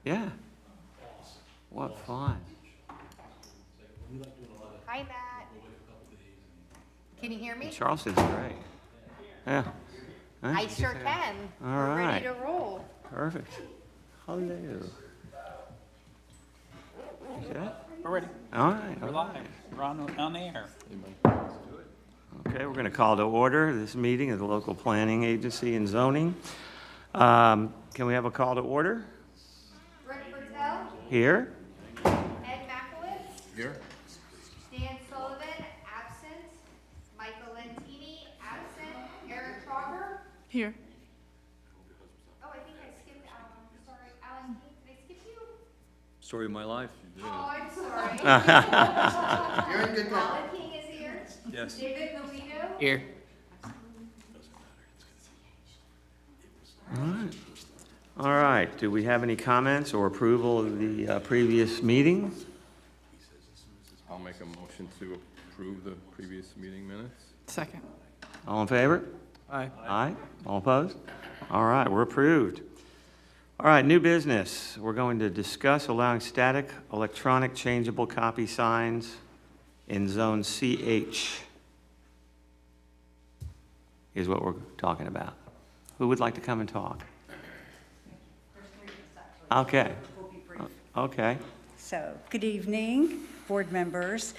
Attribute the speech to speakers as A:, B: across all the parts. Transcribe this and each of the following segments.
A: Yeah. What fun.
B: Hi, Matt. Can you hear me?
A: Charleston's great. Yeah. Huh?
B: I sure can.
A: All
B: We're
A: right.
B: ready to roll.
A: Perfect. Hello. You see that?
C: We're ready.
A: All right.
C: We're
A: All
C: live.
A: right.
C: We're on the air.
A: Okay, we're going to call to order this meeting of the local planning agency and zoning. Can we have a call to order?
B: Rick Bertel,
A: Here.
B: Ed Makowitz,
D: Here.
B: Dan Sullivan, absent. Michael Lentini, absent. Eric Trogger.
E: Here.
B: Oh, I think I skipped Alan. Sorry, Alan, did I skip you?
D: Story of my life.
B: Oh, I'm sorry.
D: You're in good company.
B: Alan King is here.
D: Yes.
B: David Melito.
C: Here.
A: All right. All right. Do we have any comments or approval of the previous meeting?
D: I'll make a motion to approve the previous meeting minutes.
E: Second.
A: All in favor?
C: Aye.
A: Aye. All opposed? All right, we're approved. All right, new business. We're going to discuss allowing static electronic changeable copy signs in zone CH is what we're talking about. Who would like to come and talk? Okay. Okay.
F: So, good evening, board members.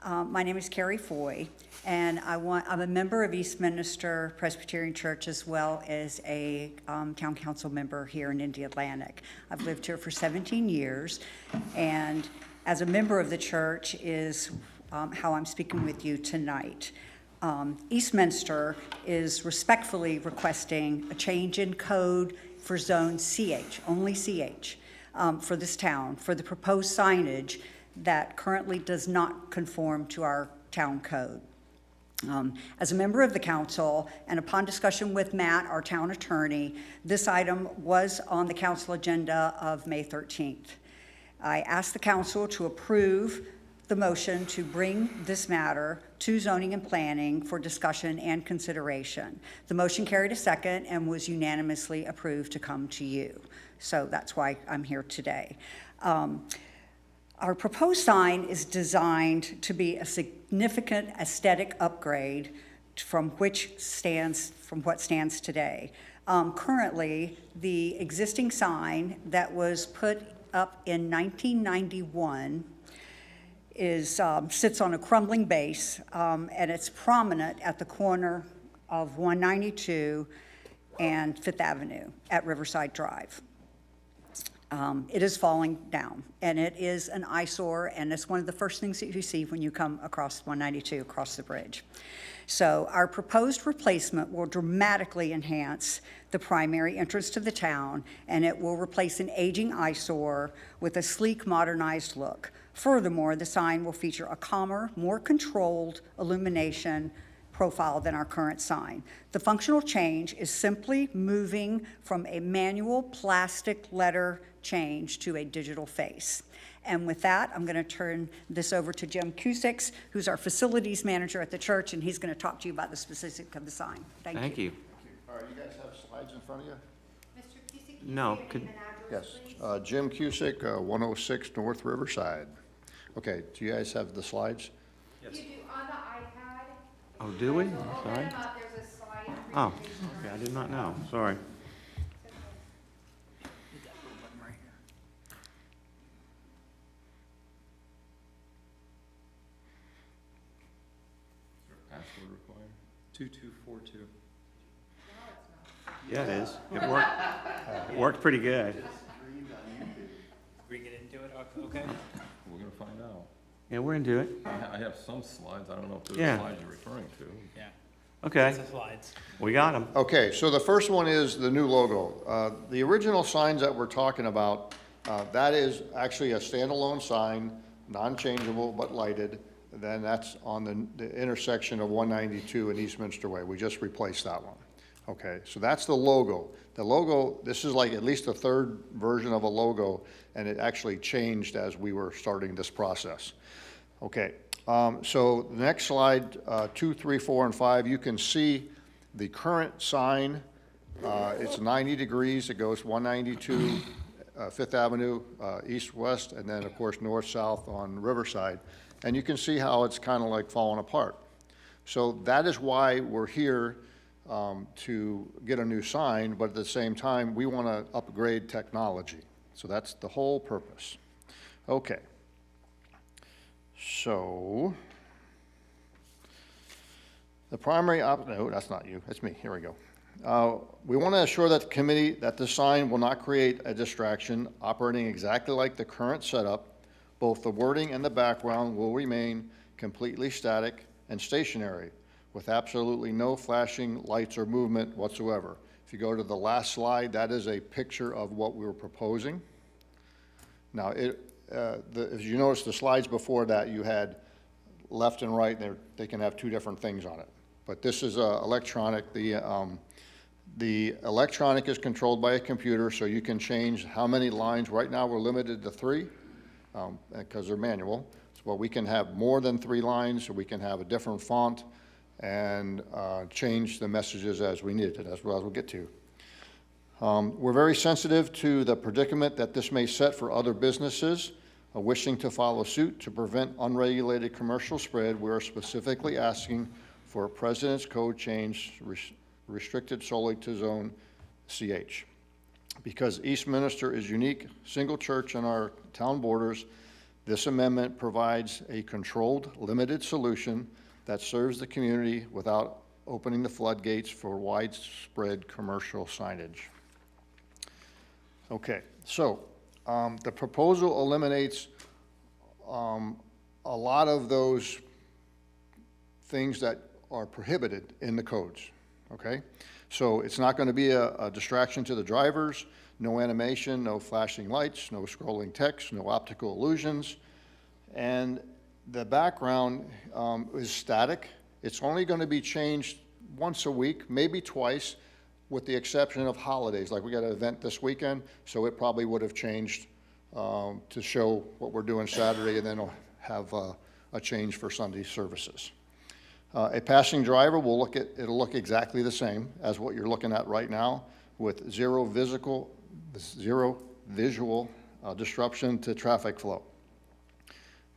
F: My name is Carrie Foy, and I'm a member of Eastminster Presbyterian Church as well as a town council member here in Indialantic. I've lived here for 17 years, and as a member of the church is how I'm speaking with you tonight. Eastminster is respectfully requesting a change in code for zone CH, only CH, for this town, for the proposed signage that currently does not conform to our town code. As a member of the council, and upon discussion with Matt, our town attorney, this item was on the council agenda of May 13th. I asked the council to approve the motion to bring this matter to zoning and planning for discussion and consideration. The motion carried a second and was unanimously approved to come to you. So that's why I'm here today. Our proposed sign is designed to be a significant aesthetic upgrade from what stands today. Currently, the existing sign that was put up in 1991 sits on a crumbling base, and it's prominent at the corner of 192 and Fifth Avenue at Riverside Drive. It is falling down, and it is an eyesore, and it's one of the first things that you see when you come across 192, across the bridge. So our proposed replacement will dramatically enhance the primary entrance to the town, and it will replace an aging eyesore with a sleek, modernized look. Furthermore, the sign will feature a calmer, more controlled illumination profile than our current sign. The functional change is simply moving from a manual plastic letter change to a digital face. And with that, I'm going to turn this over to Jim Cusick, who's our facilities manager at the church, and he's going to talk to you about the specifics of the sign. Thank you.
G: All right, you guys have slides in front of you?
B: Mr. Cusick,
A: No,
B: can you
A: could-
B: say your name and address,
G: Yes,
B: please?
G: Jim Cusick, 106 North Riverside. Okay, do you guys have the slides?
B: You do on the iPad.
A: Oh, do we?
B: So open
A: Sorry.
B: them up, there's a slide.
A: Oh,
B: presentation.
A: okay, I did not know. Sorry.
C: Hit that little button right here.
D: Password required?
C: 2242.
A: Yeah, it is. It worked. It worked pretty good.
C: We get into it, okay?
D: We're gonna find out.
A: Yeah, we're into it.
D: I have some slides. I don't know if they're
A: Yeah.
D: the slides you're referring to.
C: Yeah.
A: Okay,
C: That's the slides.
A: we got them.
G: Okay, so the first one is the new logo. The original signs that we're talking about, that is actually a standalone sign, non-changeable but lighted. Then that's on the intersection of 192 and Eastminster Way. We just replaced that one. Okay, so that's the logo. The logo, this is like at least the third version of a logo, and it actually changed as we were starting this process. Okay, so the next slide, 2, 3, 4, and 5, you can see the current sign. It's 90 degrees. It goes 192 Fifth Avenue, east-west, and then, of course, north-south on Riverside. And you can see how it's kind of like falling apart. So that is why we're here to get a new sign, but at the same time, we want to upgrade technology. So that's the whole purpose. Okay. So the primary no, that's not you, that's me, here we go. We want to assure that the committee that the sign will not create a distraction operating exactly like the current setup. Both the wording and the background will remain completely static and stationary with absolutely no flashing lights or movement whatsoever. If you go to the last slide, that is a picture of what we were proposing. Now, as you notice, the slides before that, you had left and right, and they can have two different things on it. But this is electronic. The electronic is controlled by a computer, so you can change how many lines. Right now, we're limited to 3 because they're manual. So we can have more than 3 lines, or we can have a different font and change the messages as we need it, as well as we'll get to. We're very sensitive to the predicament that this may set for other businesses wishing to follow suit to prevent unregulated commercial spread. We're specifically asking for a President's Code change restricted solely to Zone CH. Because Eastminster is unique, single church in our town borders, this amendment provides a controlled, limited solution that serves the community without opening the floodgates for widespread commercial signage. Okay, so the proposal eliminates a lot of those things that are prohibited in the codes, okay? So it's not going to be a distraction to the drivers, no animation, no flashing lights, no scrolling text, no optical illusions, and the background is static. It's only going to be changed once a week, maybe twice, with the exception of holidays. Like we got an event this weekend, so it probably would have changed to show what we're doing Saturday, and then it'll have a change for Sunday services. A passing driver will it'll look exactly the same as what you're looking at right now, with zero visual disruption to traffic flow.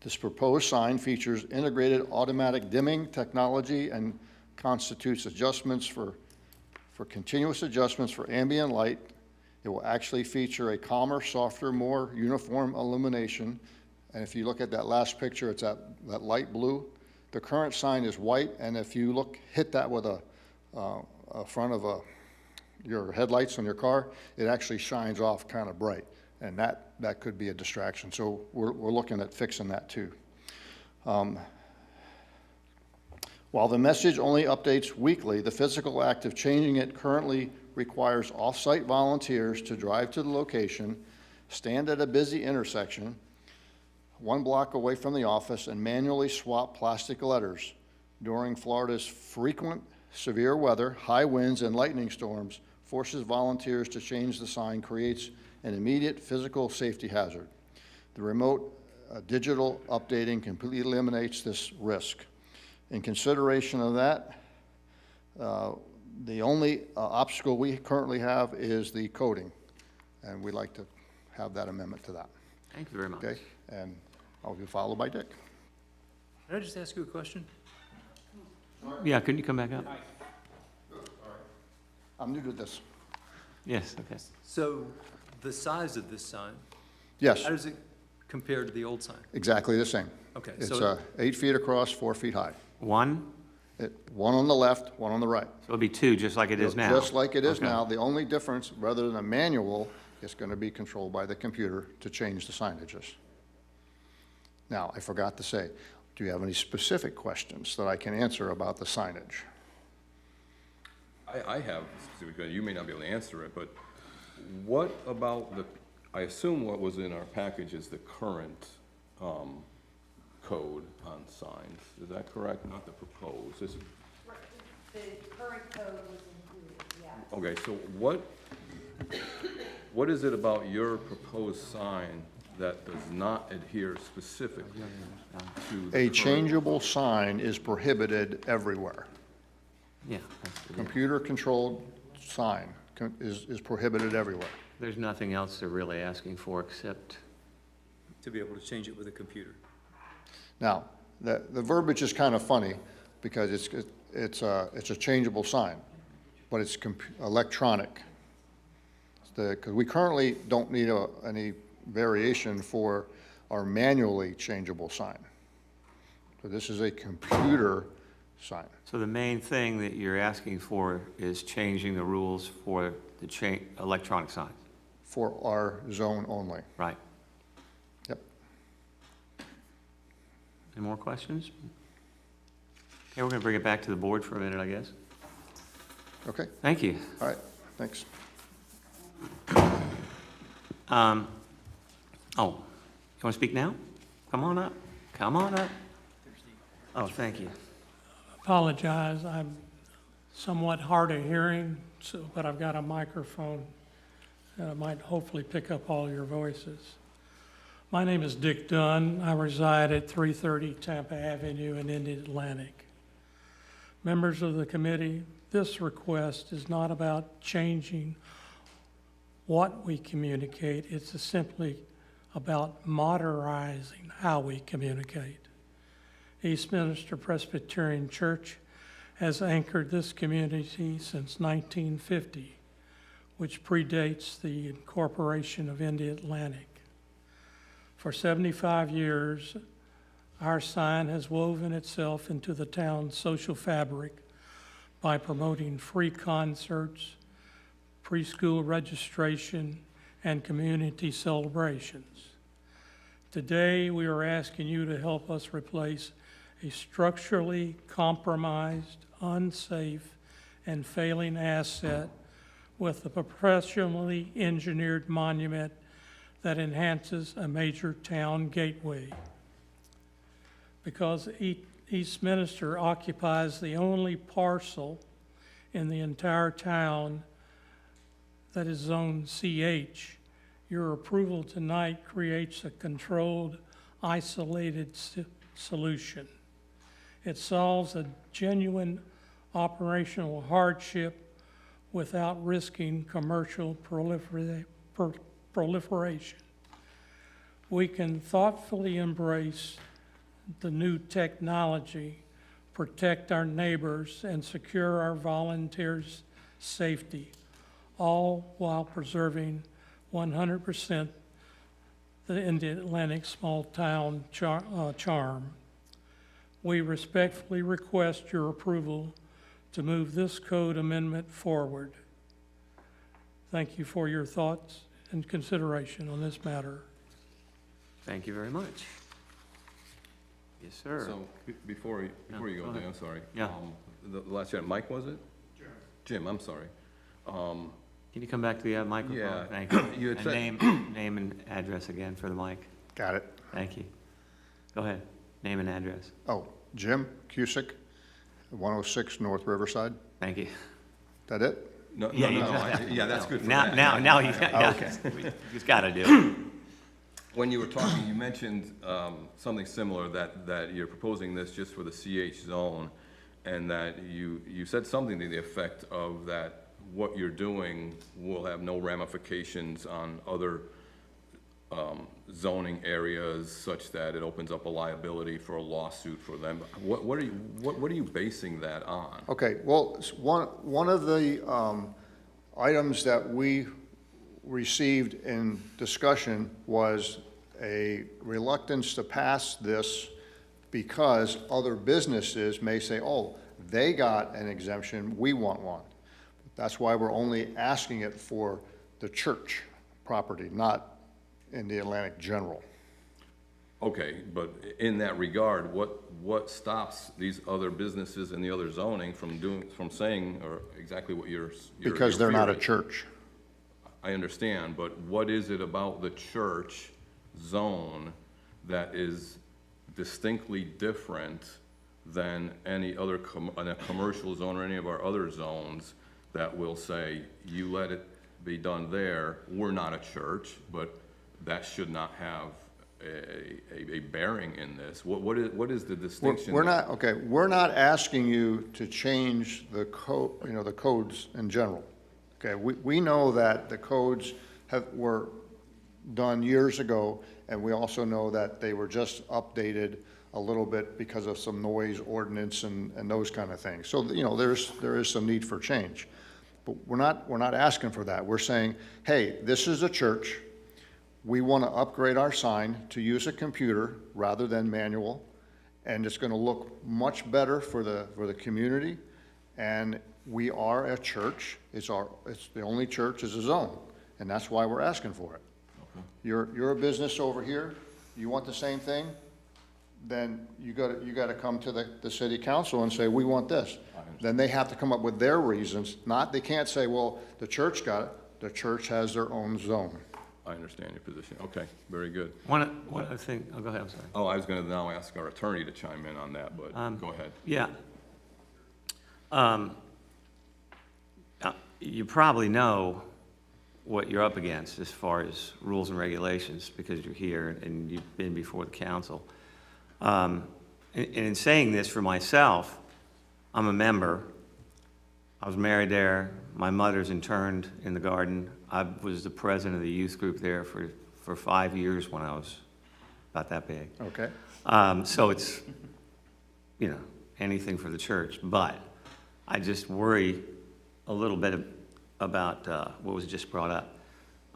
G: This proposed sign features integrated automatic dimming technology and constitutes adjustments for continuous adjustments for ambient light. It will actually feature a calmer, softer, more uniform illumination. And if you look at that last picture, it's that light blue. The current sign is white, and if you hit that with a front of your headlights on your car, it actually shines off kind of bright, and that could be a distraction. So we're looking at fixing that too. While the message only updates weekly, the physical act of changing it currently requires off-site volunteers to drive to the location, stand at a busy intersection, 1 block away from the office, and manually swap plastic letters. During Florida's frequent severe weather, high winds, and lightning storms, forces volunteers to change the sign, creates an immediate physical safety hazard. The remote digital updating completely eliminates this risk. In consideration of that, the only obstacle we currently have is the coding, and we'd like to have that amendment to that.
A: Thank you very much.
G: Okay, and I'll be followed by Dick.
C: Can I just ask you a question?
A: Yeah, can you come back up?
G: I'm new to this.
A: Yes, okay.
C: So the size of this sign,
G: Yes,
C: how does it compare to the old sign?
G: exactly the same.
C: Okay,
G: It's
C: so
G: 8 feet across, 4 feet high.
A: 1?
G: One on the left, one on the right.
A: So it'll be 2, just like it is now?
G: Just like it is
A: Okay.
G: now. The only difference, rather than a manual, it's going to be controlled by the computer to change the signages. Now, I forgot to say, do you have any specific questions that I can answer about the signage?
D: I have, specifically, you may not be able to answer it, but what about I assume what was in our package is the current code on signs. Is that correct? Not the proposed.
B: The current code was included, yeah.
D: Okay, so what is it about your proposed sign that does not adhere specifically to the
G: A
D: current-
G: changeable sign is prohibited everywhere.
A: Yeah. that's-
G: Computer-controlled sign is prohibited everywhere.
A: There's nothing else they're really asking for except,
C: To be able to change it with a computer.
G: Now, the verbiage is kind of funny, because it's a changeable sign, but it's electronic. Because we currently don't need any variation for our manually changeable sign. So this is a computer sign.
A: so the main thing that you're asking for is changing the rules for the electronic signs,
G: For our zone only.
A: right?
G: Yep.
A: Any more questions? Okay, we're going to bring it back to the board for a minute, I guess.
G: Okay,
A: Thank you.
G: all right, thanks.
A: Oh, you want to speak now? Come on up. Come on up. Oh, thank you.
E: Apologize, I'm somewhat hard of hearing, but I've got a microphone that might hopefully pick up all your voices. My name is Dick Dunn. I reside at 330 Tampa Avenue in Indialantic. Members of the committee, this request is not about changing what we communicate. It's simply about modernizing how we communicate. Eastminster Presbyterian Church has anchored this community since 1950, which predates the incorporation of Indialantic. For 75 years, our sign has woven itself into the town's social fabric by promoting free concerts, preschool registration, and community celebrations. Today, we are asking you to help us replace a structurally compromised, unsafe, and failing asset with a professionally engineered monument that enhances a major town gateway. Because Eastminster occupies the only parcel in the entire town that is Zone CH, your approval tonight creates a controlled, isolated solution. It solves a genuine operational hardship without risking commercial proliferation. We can thoughtfully embrace the new technology, protect our neighbors, and secure our volunteers' safety, all while preserving 100% the Indialantic small town charm. We respectfully request your approval to move this code amendment forward. Thank you for your thoughts and consideration on this matter.
A: Thank you very much. Yes, sir.
D: So, before you
A: go
D: go, Dan,
A: ahead.
D: I'm sorry.
A: Yeah.
D: The last year, Mike, was it? Jim, I'm sorry.
A: Can you come back to the microphone?
D: Yeah.
A: Thank you.
D: You had
A: And
D: said-
A: name and address again for the mic.
G: Got it.
A: Thank you. Go ahead. Name and address.
G: Oh, Jim Cusick, 106 North Riverside.
A: Thank you.
G: That it?
D: No,
A: Yeah,
D: no,
A: you
D: no,
A: just-
D: yeah, that's good for
A: Now,
D: that.
A: now you just got to do it.
D: When you were talking, you mentioned something similar, that you're proposing this just for the CH zone, and that you said something to the effect of that what you're doing will have no ramifications on other zoning areas such that it opens up a liability for a lawsuit for them. What are you basing that on?
G: Okay, well, one of the items that we received in discussion was a reluctance to pass this because other businesses may say, oh, they got an exemption, we want one. That's why we're only asking it for the church property, not Indialantic general.
D: Okay, but in that regard, what stops these other businesses in the other zoning from saying, or exactly what your
G: Because they're not a
D: fear is?
G: church.
D: I understand, but what is it about the church zone that is distinctly different than any other in a commercial zone or any of our other zones that will say, you let it be done there, we're not a church, but that should not have a bearing in this? What is the distinction?
G: We're not asking you to change the code, the codes in general. Okay, we know that the codes were done years ago, and we also know that they were just updated a little bit because of some noise ordinance and those kind of things. So, you know, there is some need for change. But we're not asking for that. We're saying, hey, this is a church. We want to upgrade our sign to use a computer rather than manual, and it's going to look much better for the community. And we are a church. It's the only church is a zone, and that's why we're asking for it.
D: Okay.
G: You're a business over here. You want the same thing? Then you got to come to the city council and say, we want this. Then they have to come up with their reasons. They can't say, well, the church got it. The church has their own zone.
D: I understand your position. Okay, very good.
A: One other thing, oh, go ahead, I'm sorry.
D: Oh, I was gonna now ask our attorney to chime in on that, but go ahead.
A: Yeah. You probably know what you're up against as far as rules and regulations, because you're here and you've been before the council. And in saying this for myself, I'm a member. I was married there. My mother's interned in the garden. I was the president of the youth group there for 5 years when I was about that big.
G: Okay?
A: So it's, you know, anything for the church. But I just worry a little bit about what was just brought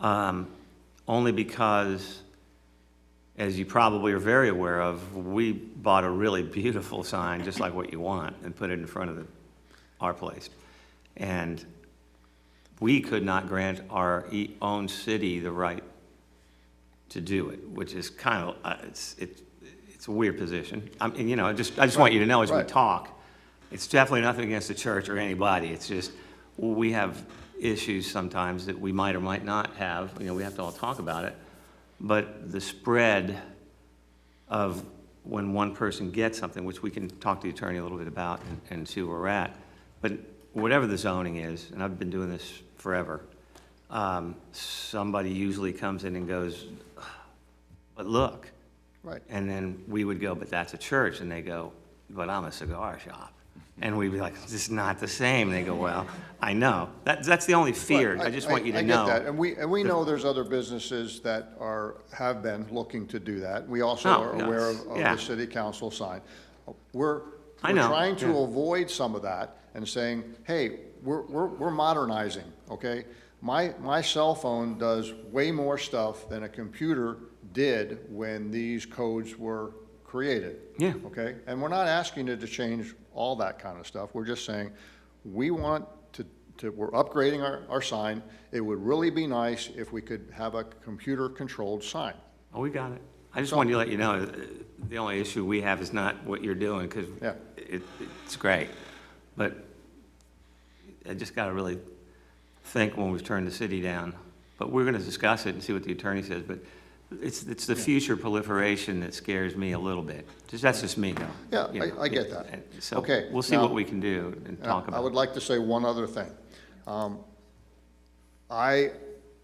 A: up. Only because, as you probably are very aware of, we bought a really beautiful sign, just like what you want, and put it in front of our place. And we could not grant our own city the right to do it, which is kind of, it's a weird position. I mean, you know, I just want you to know as we
G: Right.
A: talk, it's definitely nothing against the church or anybody. It's just, we have issues sometimes that we might or might not have. You know, we have to all talk about it. But the spread of when one person gets something, which we can talk to the attorney a little bit about and see where we're at, but whatever the zoning is, and I've been doing this forever, somebody usually comes in and goes, but look.
G: Right.
A: And then we would go, but that's a church. And they go, but I'm a cigar shop. And we'd be like, this is not the same. And they go, well, I know. That's the only fear.
G: Right.
A: I just want you to
G: I
A: know.
G: get that, and we know there's other businesses that have been looking to do that. We also
A: Oh,
G: are aware
A: yes.
G: of
A: Yeah.
G: the city council sign. We're
A: I know,
G: trying to
A: yeah.
G: avoid some of that and saying, hey, we're modernizing, okay? My cell phone does way more stuff than a computer did when these codes were created.
A: Yeah.
G: Okay? And we're not asking you to change all that kind of stuff. We're just saying, we want we're upgrading our sign. It would really be nice if we could have a computer-controlled sign.
A: Oh, we got it. I just wanted to let you know, the only issue we have is not what you're doing, because
G: Yeah.
A: it's great. But I just got to really think when we've turned the city down. But we're going to discuss it and see what the attorney says. But it's the future proliferation that scares me a little bit. That's just me, though.
G: Yeah,
A: You know,
G: I get that.
A: So
G: Okay,
A: we'll see
G: now-
A: what we can do and talk
G: I
A: about
G: would
A: it.
G: like to say one other thing. I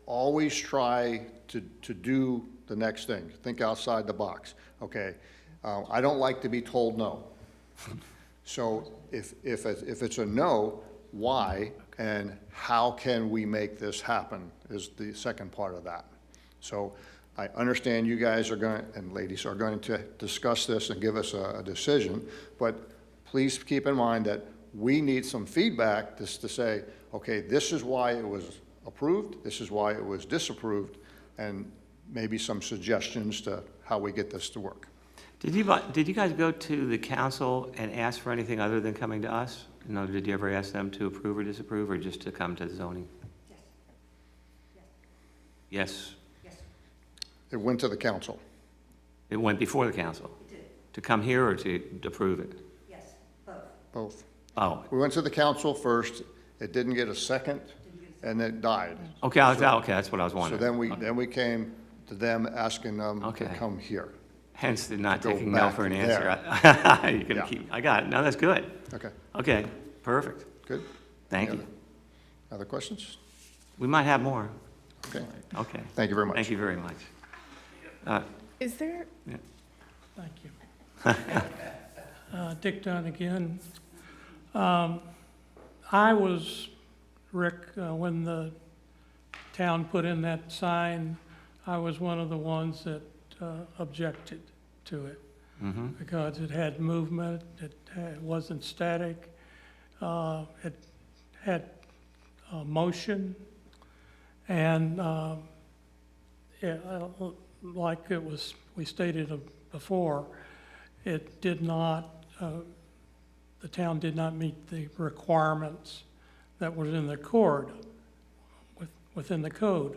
G: always try to do the next thing, think outside the box, okay? I don't like to be told no. So if it's a no, why and how can we make this happen is the second part of that. So I understand you guys are going, and ladies are going to discuss this and give us a decision, but please keep in mind that we need some feedback just to say, okay, this is why it was approved, this is why it was disapproved, and maybe some suggestions to how we get this to work.
A: Did you guys go to the council and ask for anything other than coming to us? No, did you ever ask them to approve or disapprove, or just to come to the zoning? Yes.
G: It went to the council.
A: It went before the council? It did. To come here or to approve it?
F: Yes, both.
G: Both.
A: Oh,
G: We went to the council first, it didn't get a second, and it died.
A: okay, okay, that's what I was
G: So
A: wondering.
G: then we came to them asking them to
A: Okay.
G: come here.
A: Hence the not
G: Go
A: taking no
G: back
A: for an
G: there.
A: answer. You're gonna
G: Yeah.
A: keep, I got it. No, that's good.
G: Okay,
A: Okay, perfect.
G: good.
A: Thank
G: Any
A: you.
G: Other questions?
A: We might have more.
G: Okay,
A: Okay.
G: thank you very much.
A: Thank you very much.
H: Is there,
E: Thank you. Dick Dunn again. I was, Rick, when the town put in that sign, I was one of the ones that objected to it because it had movement, it wasn't static, it had motion, and like we stated before, it did not, the town did not meet the requirements that was in the code, within the code.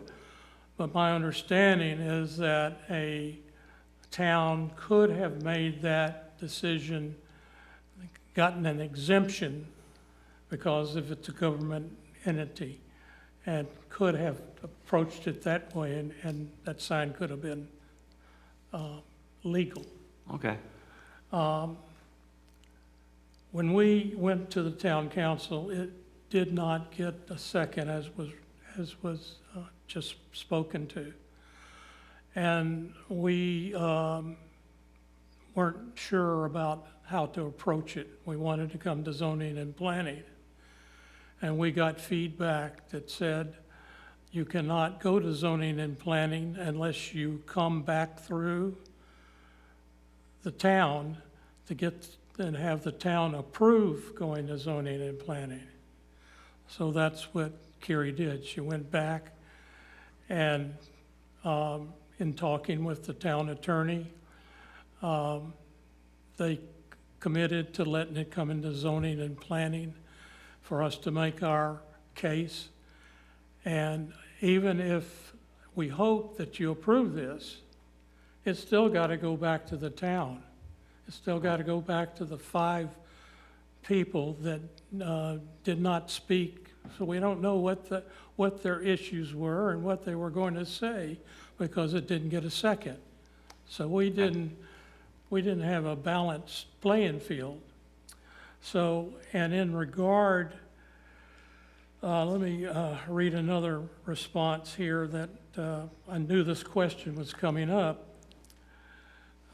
E: But my understanding is that a town could have made that decision, gotten an exemption because if it's a government entity, and could have approached it that way, and that sign could have been legal.
A: Okay.
E: When we went to the town council, it did not get a second, as was just spoken to. And we weren't sure about how to approach it. We wanted to come to zoning and planning. And we got feedback that said, you cannot go to zoning and planning unless you come back through the town to get and have the town approve going to zoning and planning. So that's what Carrie did. She went back and in talking with the town attorney, they committed to letting it come into zoning and planning for us to make our case. And even if we hope that you approve this, it's still got to go back to the town. It's still got to go back to the 5 people that did not speak. So we don't know what their issues were and what they were going to say because it didn't get a second. So we didn't have a balanced playing field. So, and in regard, let me read another response here that I knew this question was coming up.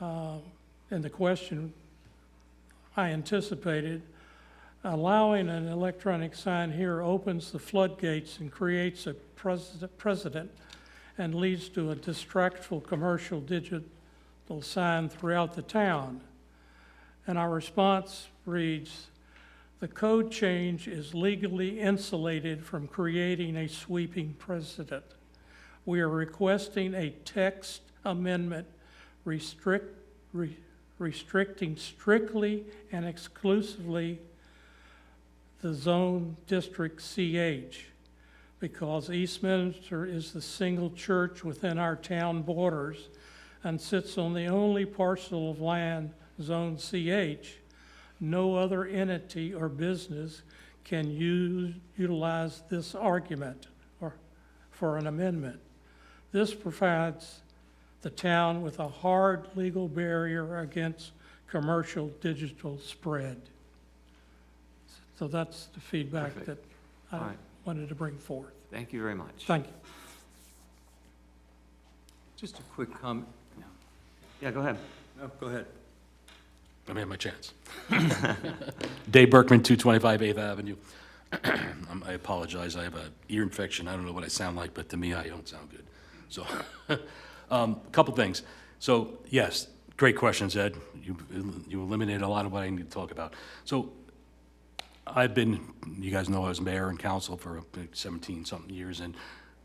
E: And the question I anticipated, allowing an electronic sign here opens the floodgates and creates a precedent and leads to a distractful commercial digital sign throughout the town. And our response reads, the code change is legally insulated from creating a sweeping precedent. We are requesting a text amendment restricting strictly and exclusively the zone district CH, because Eastminster is the single church within our town borders and sits on the only parcel of land, zone CH. No other entity or business can utilize this argument or for an amendment. This provides the town with a hard legal barrier against commercial digital spread. So that's the feedback
A: Perfect.
E: that
A: All
E: I
A: right.
E: wanted to bring forth.
A: Thank you very much.
E: Thank you.
C: Just a quick comment.
A: Yeah, go ahead.
C: No, go ahead.
I: Let me have my chance. Dave Berkman, 225 8th Avenue. I apologize, I have an ear infection. I don't know what I sound like, but to me, I don't sound good. So, a couple things. So, yes, great questions, Ed. You eliminated a lot of what I need to talk about. So, you guys know I was mayor and council for 17-something years, and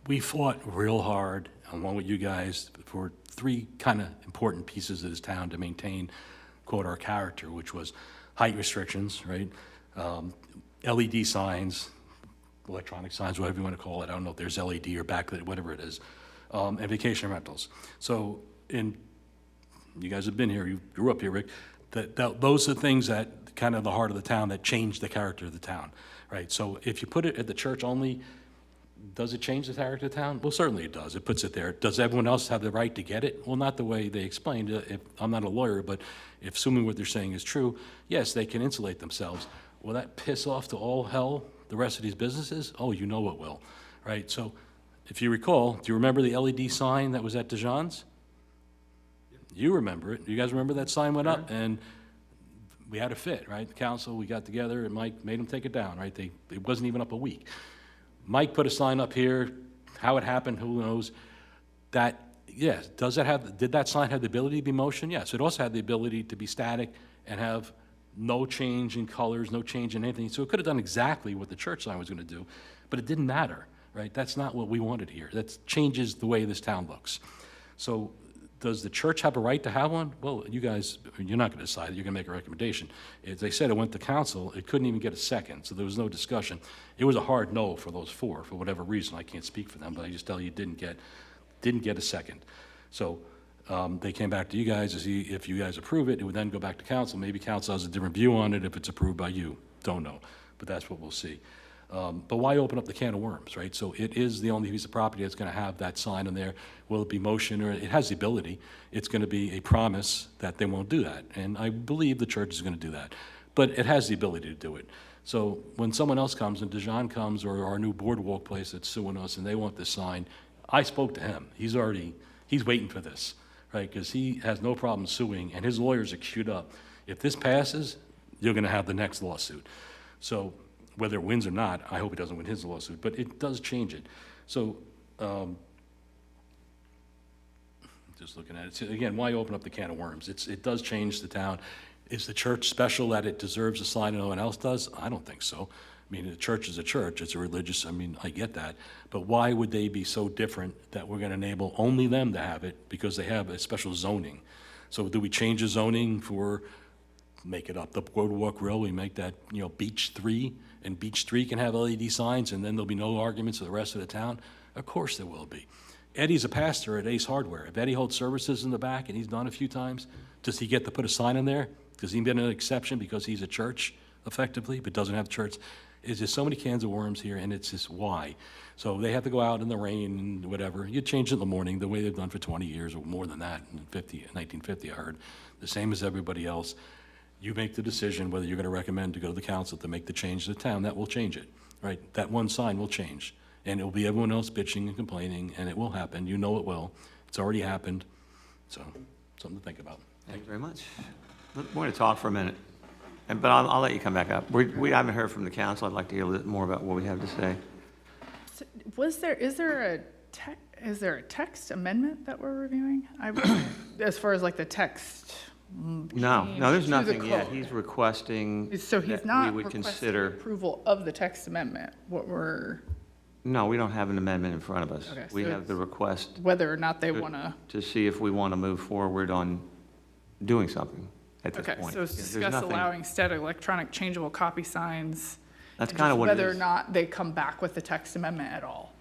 I: we fought real hard, along with you guys, for 3 kind of important pieces of this town to maintain, quote, our character, which was height restrictions, right? LED signs, electronic signs, whatever you want to call it. I don't know if there's LED or backlit, whatever it is, and vacation rentals. So, you guys have been here, you grew up here, Rick, those are things that kind of the heart of the town that change the character of the town, right? So if you put it at the church only, does it change the character of the town? Well, certainly it does. It puts it there. Does everyone else have the right to get it? Well, not the way they explained it. I'm not a lawyer, but if assuming what they're saying is true, yes, they can insulate themselves. Will that piss off to all hell the rest of these businesses? Oh, you know it will, right? So if you recall, do you remember the LED sign that was at DeJean's? You remember it. You guys remember that sign went up and we had a fit, right? The council, we got together and Mike made them take it down, right? It wasn't even up a week. Mike put a sign up here How it happened, who knows? That, yes, did that sign have the ability to be motion? Yes. It also had the ability to be static and have no change in colors, no change in anything. So it could have done exactly what the church sign was gonna do, but it didn't matter, right? That's not what we wanted here. That changes the way this town looks. So does the church have a right to have one? Well, you guys, you're not gonna decide, you're gonna make a recommendation. As they said, it went to council, it couldn't even get a second, so there was no discussion. It was a hard no for those four, for whatever reason. I can't speak for them, but I just tell you, didn't get a second. So they came back to you guys to see if you guys approve it. It would then go back to council. Maybe council has a different view on it if it's approved by you. Don't know, but that's what we'll see. But why open up the can of worms, right? So it is the only piece of property that's going to have that sign on there. Will it be motion, or it has the ability? It's going to be a promise that they won't do that, and I believe the church is going to do that. But it has the ability to do it. So when someone else comes, and Dijon comes, or our new boardwalk place that's suing us, and they want this sign, I spoke to him. He's waiting for this, right? Because he has no problem suing, and his lawyers are queued up. If this passes, you're going to have the next lawsuit. So whether it wins or not, I hope he doesn't win his lawsuit, but it does change it. So, just looking at it, so again, why open up the can of worms? It does change the town. Is the church special that it deserves a sign and no one else does? I don't think so. I mean, the church is a church, it's a religious, I mean, I get that. But why would they be so different that we're gonna enable only them to have it because they have a special zoning? So do we change the zoning for, make it up, the boardwalk grill, we make that, Beach 3, and Beach 3 can have LED signs, and then there'll be no arguments with the rest of the town? Of course there will be. Eddie's a pastor at Ace Hardware. If Eddie holds services in the back, and he's done a few times, does he get to put a sign in there? Does he get an exception because he's a church, effectively, but doesn't have church? Is there so many cans of worms here, and it's just why? So they have to go out in the rain and whatever. You change it in the morning, the way they've done for 20 years, or more than that, in 1950, I heard. The same as everybody else. You make the decision whether you're going to recommend to go to the council to make the change to the town. That will change it, right? That one sign will change. And it will be everyone else bitching and complaining, and it will happen. You know it will. It's already happened. So, something to think about.
A: Thank you very much. We're going to talk for a minute, but I'll let you come back up. We haven't heard from the council. I'd like to hear a little more about what we have to say.
H: Is there a text amendment that we're reviewing? As far as like the text.
A: No,
H: change
A: there's
H: to the
A: nothing yet.
H: code.
A: He's requesting
H: So he's
A: that
H: not
A: we would
H: requesting
A: consider.
H: approval of the text amendment,
A: No, we don't have an amendment in front of us.
H: Okay,
A: We
H: so
A: have the request
H: whether or not they want
A: to see if we want to move forward on doing something at this
H: Okay,
A: point.
H: so
A: There's
H: discuss
A: nothing-
H: allowing static electronic changeable copy signs.
A: That's
H: and
A: kind of
H: just
A: what it
H: whether or
A: is.
H: not they come back with the text amendment at all.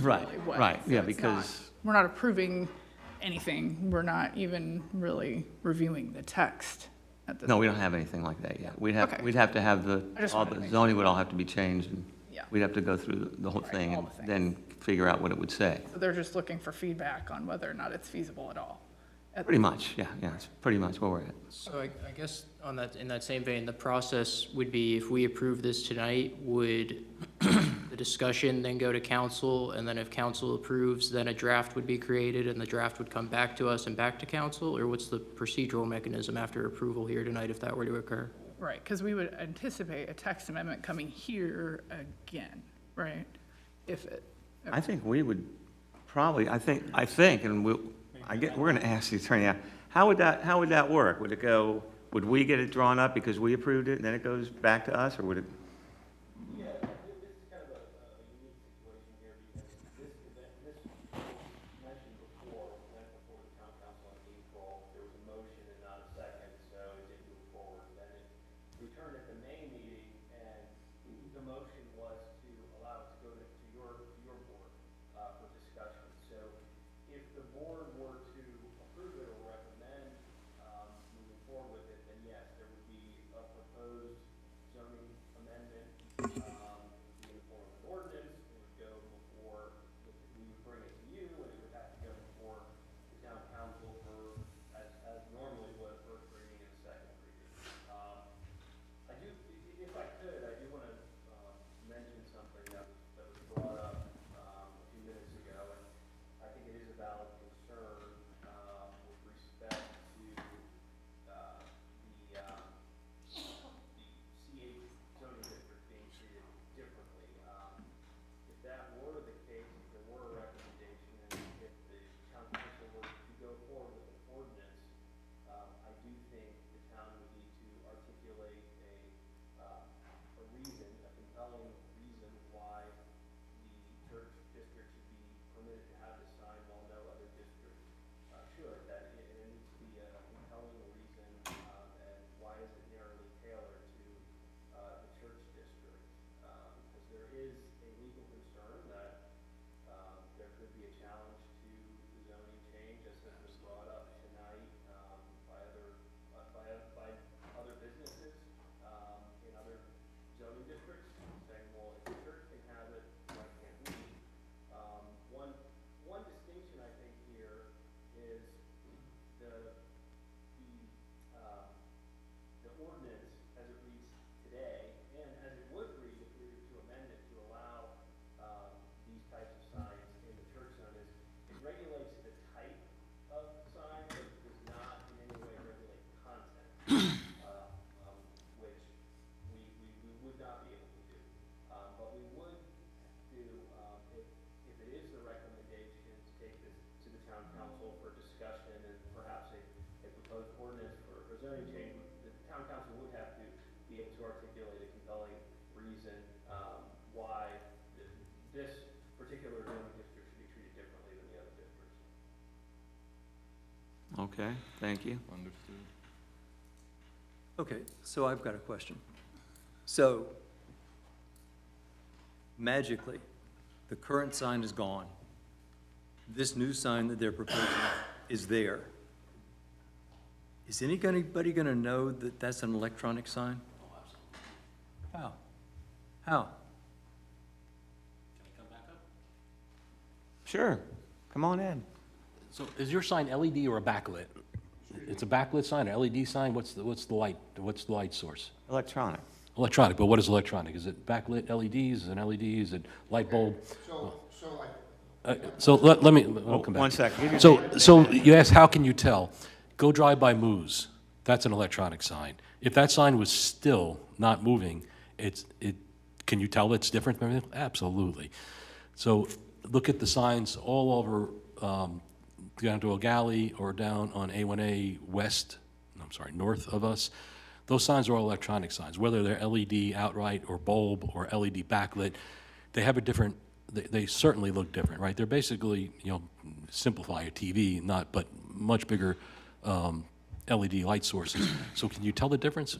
A: Right,
H: really what-
A: right,
H: so
A: yeah,
H: it's
A: because,
H: We're not approving anything. We're not even really reviewing the text at this.
A: no, we don't have anything like that yet. We'd have,
H: Okay.
A: we'd have to have
H: I just
A: all
H: wanted to
A: the
H: make
A: zoning would all have to be changed, and
H: Yeah.
A: we'd have to go through the whole
H: Right,
A: thing
H: all
A: and
H: the things.
A: then figure out what it would say.
H: So they're just looking for feedback on whether or not it's feasible at all.
A: Pretty much, yeah, it's pretty much where we're at.
C: So I guess in that same vein, the process would be if we approve this tonight, would the discussion then go to council? And then if council approves, then a draft would be created and the draft would come back to us and back to council? Or what's the procedural mechanism after approval here tonight if that were to occur?
H: Right, because we would anticipate a text amendment coming here again, right?
A: I think we would probably, I think, and we're gonna ask the attorney, how would that work? Would it go, would we get it drawn up because we approved it, and then it goes back to us, or would it?
J: Yeah, it's kind of a unique situation here because this mentioned before, went before the town council in April. There was a motion and not a second, so it didn't move forward. Then it returned at the May meeting, and the motion was to allow it to go to your board for discussion. So if the board were to approve it or recommend moving forward with it, then yes, there would be a proposed zoning amendment, in the form of an ordinance. It would go before, we would bring it to you, and it would have to go before the town council for, as normally would, a first reading and a second reading. I do, if I could, I do want to mention something that was brought up a few minutes ago, and I think it is a valid concern with respect to
A: Okay, thank you.
D: Understood.
K: Okay, so I've got a question. So magically, the current sign is gone. This new sign that they're proposing is there. Is anybody gonna know that that's an electronic sign? How? How?
A: Sure, come on in.
I: So is your sign LED or a backlit? It's a backlit sign, or LED sign? What's the light source?
A: Electronic.
I: Electronic, but what is electronic? Is it backlit LEDs, is it an LED, is it light bulb? So let me, I'll come back.
A: 1 second. Give your
I: So you asked, how can you tell? Go drive by Moose. That's an electronic sign. If that sign was still not moving, can you tell it's different from everything? Absolutely. So look at the signs all over, down to O'Galley or down on A1A west, north of us. Those signs are all electronic signs, whether they're LED outright or bulb or LED backlit. They have a different, they certainly look different, right? They're basically, simplify a TV, but much bigger LED light sources. So can you tell the difference?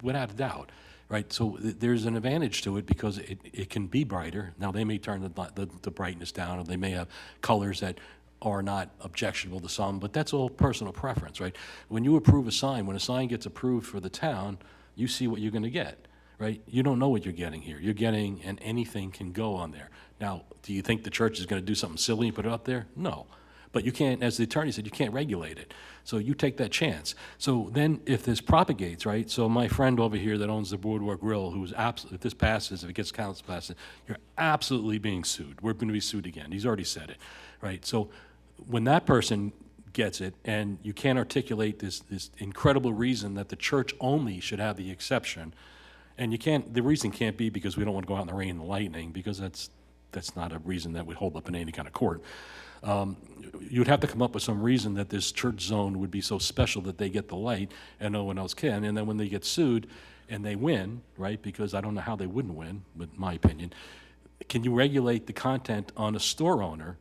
I: Without a doubt, right? So there's an advantage to it because it can be brighter. Now, they may turn the brightness down, or they may have colors that are not objectionable to some, but that's all personal preference, right? When you approve a sign, when a sign gets approved for the town, you see what you're gonna get, right? You don't know what you're getting here. You're getting, and anything can go on there. Now, do you think the church is gonna do something silly and put it up there? No. But you can't, as the attorney said, you can't regulate it. So you take that chance. So then if this propagates, right? So my friend over here that owns the Boardwalk Grill, who's absolutely, if this passes, if it gets council passes, you're absolutely being sued. We're gonna be sued again. He's already said it, right? So when that person gets it and you can't articulate this incredible reason that the church only should have the exception, and the reason can't be because we don't want to go out in the rain and the lightning, because that's not a reason that would hold up in any kind of court. You'd have to come up with some reason that this church zone would be so special that they get the light and no one else can. And then when they get sued and they win, right, because I don't know how they wouldn't win, but in my opinion, can you regulate the content on a store owner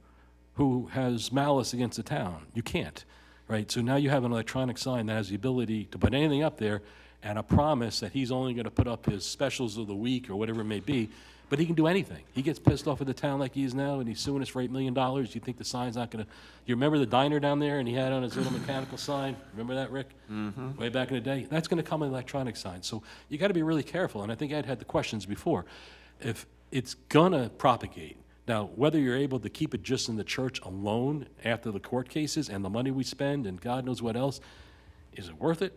I: who has malice against the town? You can't, right? So now you have an electronic sign that has the ability to put anything up there and a promise that he's only gonna put up his specials of the week or whatever it may be, but he can do anything. He gets pissed off at the town like he is now, and he's suing us for $8 million. You think the sign's not gonna, you remember the diner down there and he had on his little mechanical sign? Remember that, Rick? Mm-hmm. Way back in the day? That's gonna come in electronic sign. So you gotta be really careful, and I think Ed had the questions before. If it's gonna propagate, now, whether you're able to keep it just in the church alone after the court cases and the money we spend and God knows what else, is it worth it?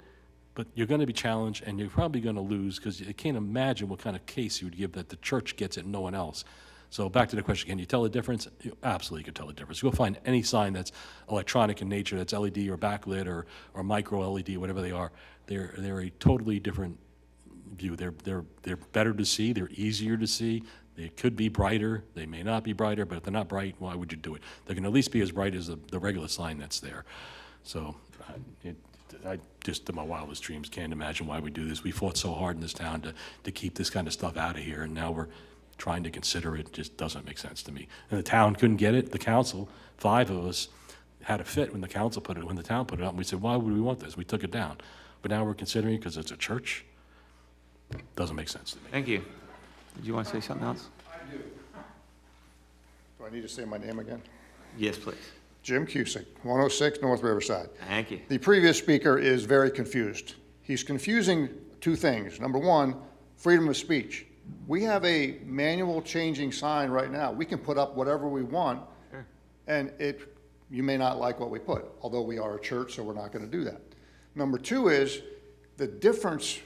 I: But you're going to be challenged, and you're probably going to lose, because you can't imagine what kind of case you would give that the church gets it and no one else. So back to the question, can you tell the difference? You absolutely can tell the difference. You'll find any sign that's electronic in nature, that's LED or backlit or micro LED, whatever they are, they're a totally different view. They're better to see, they're easier to see. They could be brighter, they may not be brighter, but if they're not bright, why would you do it? They can at least be as bright as the regular sign that's there. So I just, in my wildest dreams, can't imagine why we do this. We fought so hard in this town to keep this kind of stuff out of here, and now we're trying to consider it. Just doesn't make sense to me. And the town couldn't get it. The council, 5 of us, had a fit when the town put it up, and we said, why would we want this? We took it down. But now we're considering it because it's a church. Doesn't make sense to me.
A: Thank you. Did you want to say something else?
G: I do. Do I need to say my name again?
A: Yes, please.
G: Jim Cusick, 106 North Riverside.
A: Thank you.
G: The previous speaker is very confused. He's confusing 2 things. Number 1, freedom of speech. We have a manual changing sign right now. We can put up whatever we want,
A: Sure.
G: and you may not like what we put, although we are a church, so we're not going to do that. Number 2 is the difference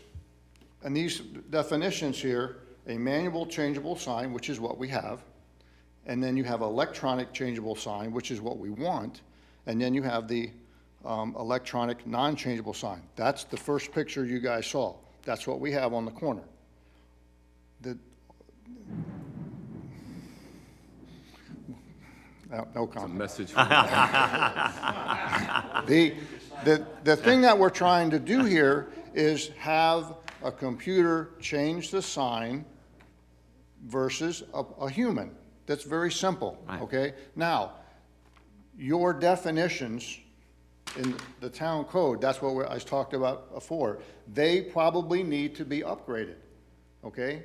G: in these definitions here: a manual changeable sign, which is what we have, and then you have electronic changeable sign, which is what we want, and then you have the electronic non-changeable sign. That's the first picture you guys saw. That's what we have on the corner. No
D: It's a
G: comment.
D: message.
G: The thing that we're trying to do here is have a computer change the sign versus a human. That's very simple,
A: Right.
G: okay? Now, your definitions in the town code, that's what I was talked about before. They probably need to be upgraded, okay?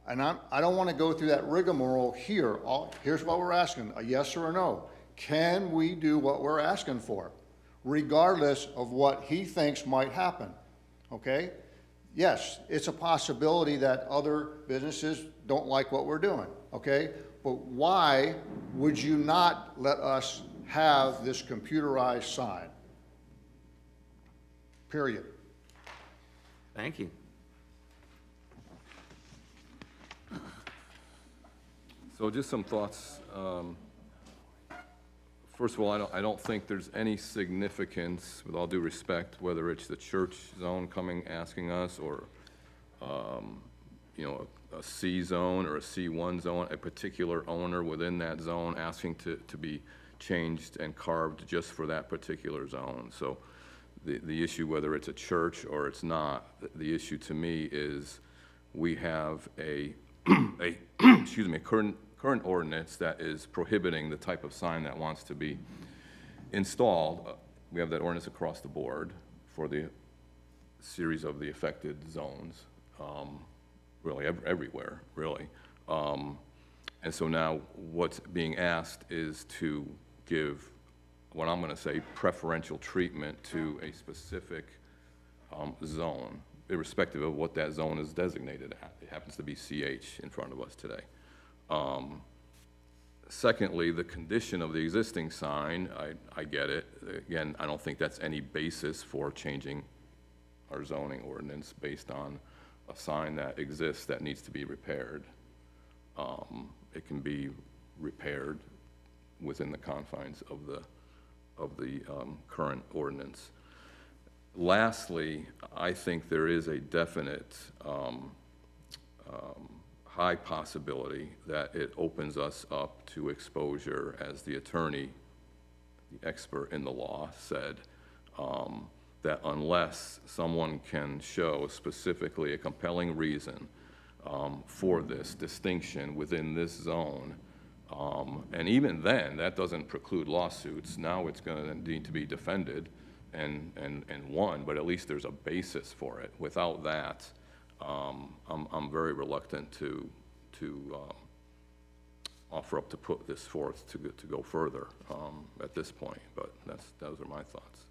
G: And I don't want to go through that rigmarole here. Here's what we're asking, a yes or a no. Can we do what we're asking for, regardless of what he thinks might happen, okay? Yes, it's a possibility that other businesses don't like what we're doing, okay? But why would you not let us have this computerized sign? Period.
A: Thank you.
D: So just some thoughts. First of all, I don't think there's any significance, with all due respect, whether it's the church zone coming, asking us, or, you know, a C zone or a C1 zone, a particular owner within that zone asking to be changed and carved just for that particular zone. So the issue, whether it's a church or it's not, the issue to me is we have a excuse me, current ordinance that is prohibiting the type of sign that wants to be installed. We have that ordinance across the board for the series of the affected zones, really everywhere, really. And so now what's being asked is to give what I'm going to say preferential treatment to a specific zone, irrespective of what that zone is designated at. It happens to be CH in front of us today. Secondly, the condition of the existing sign, I get it. Again, I don't think that's any basis for changing our zoning ordinance based on a sign that exists that needs to be repaired. It can be repaired within the confines of the current ordinance. Lastly, I think there is a definite high possibility that it opens us up to exposure, as the attorney, the expert in the law, said, that unless someone can show specifically a compelling reason for this distinction within this zone, and even then, that doesn't preclude lawsuits. Now it's going to need to be defended and won, but at least there's a basis for it. Without that, I'm very reluctant to offer up to put this forth to go further at this point, but those are my thoughts.